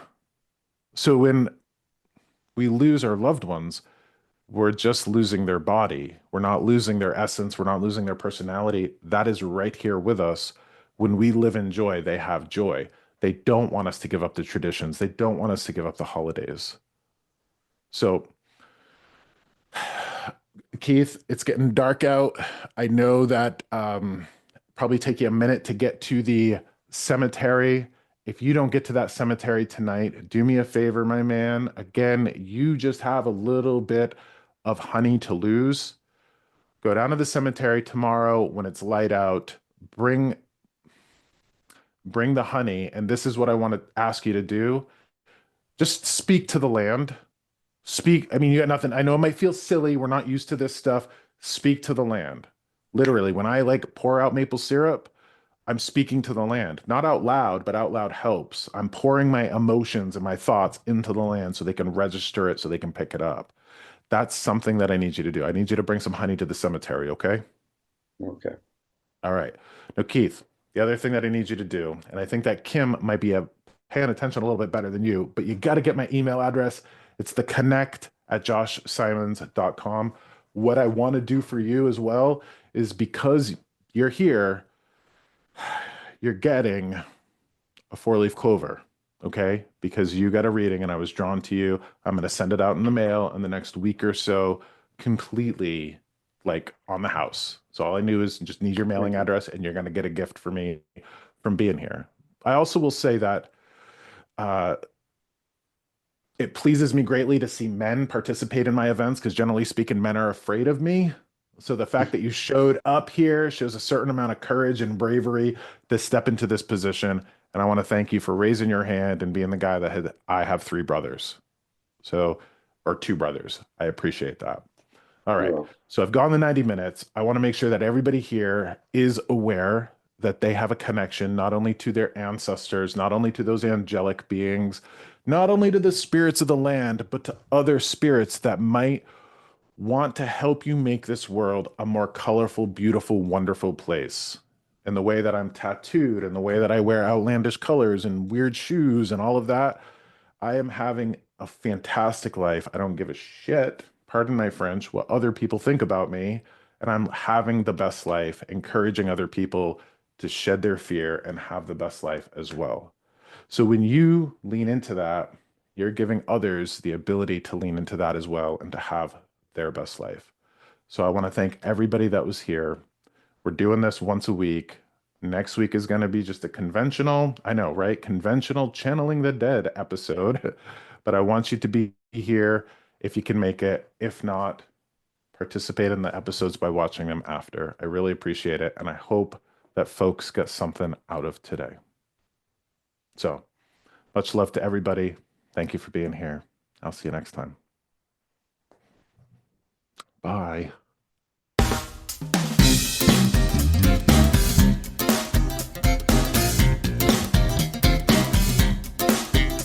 So when we lose our loved ones, we're just losing their body. We're not losing their essence. We're not losing their personality. That is right here with us. When we live in joy, they have joy. They don't want us to give up the traditions. They don't want us to give up the holidays. So, Keith, it's getting dark out. I know that probably take you a minute to get to the cemetery. If you don't get to that cemetery tonight, do me a favor, my man. Again, you just have a little bit of honey to lose. Go down to the cemetery tomorrow when it's light out. Bring bring the honey, and this is what I want to ask you to do. Just speak to the land. Speak. I mean, you got nothing. I know it might feel silly. We're not used to this stuff. Speak to the land. Literally, when I like pour out maple syrup, I'm speaking to the land, not out loud, but out loud helps. I'm pouring my emotions and my thoughts into the land so they can register it, so they can pick it up. That's something that I need you to do. I need you to bring some honey to the cemetery, okay? Okay. All right. Now, Keith, the other thing that I need you to do, and I think that Kim might be paying attention a little bit better than you, but you got to get my email address. It's the connect at joshsimons.com. What I want to do for you as well is because you're here, you're getting a four-leaf clover, okay? Because you got a reading and I was drawn to you. I'm going to send it out in the mail in the next week or so, completely like on the house. So all I knew is just need your mailing address and you're going to get a gift for me from being here. I also will say that uh, it pleases me greatly to see men participate in my events because generally speaking, men are afraid of me. So the fact that you showed up here shows a certain amount of courage and bravery to step into this position. And I want to thank you for raising your hand and being the guy that had, I have 3 brothers. So, or 2 brothers. I appreciate that. All right. Well, So I've gone the 90 minutes. I want to make sure that everybody here is aware that they have a connection not only to their ancestors, not only to those angelic beings, not only to the spirits of the land, but to other spirits that might want to help you make this world a more colorful, beautiful, wonderful place. And the way that I'm tattooed and the way that I wear outlandish colors and weird shoes and all of that, I am having a fantastic life. I don't give a shit, pardon my French, what other people think about me. And I'm having the best life, encouraging other people to shed their fear and have the best life as well. So when you lean into that, you're giving others the ability to lean into that as well and to have their best life. So I want to thank everybody that was here. We're doing this once a week. Next week is going to be just a conventional, I know, right? Conventional channeling the dead episode. But I want you to be here if you can make it. If not, participate in the episodes by watching them after. I really appreciate it. And I hope that folks get something out of today. So much love to everybody. Thank you for being here. I'll see you next time. Bye.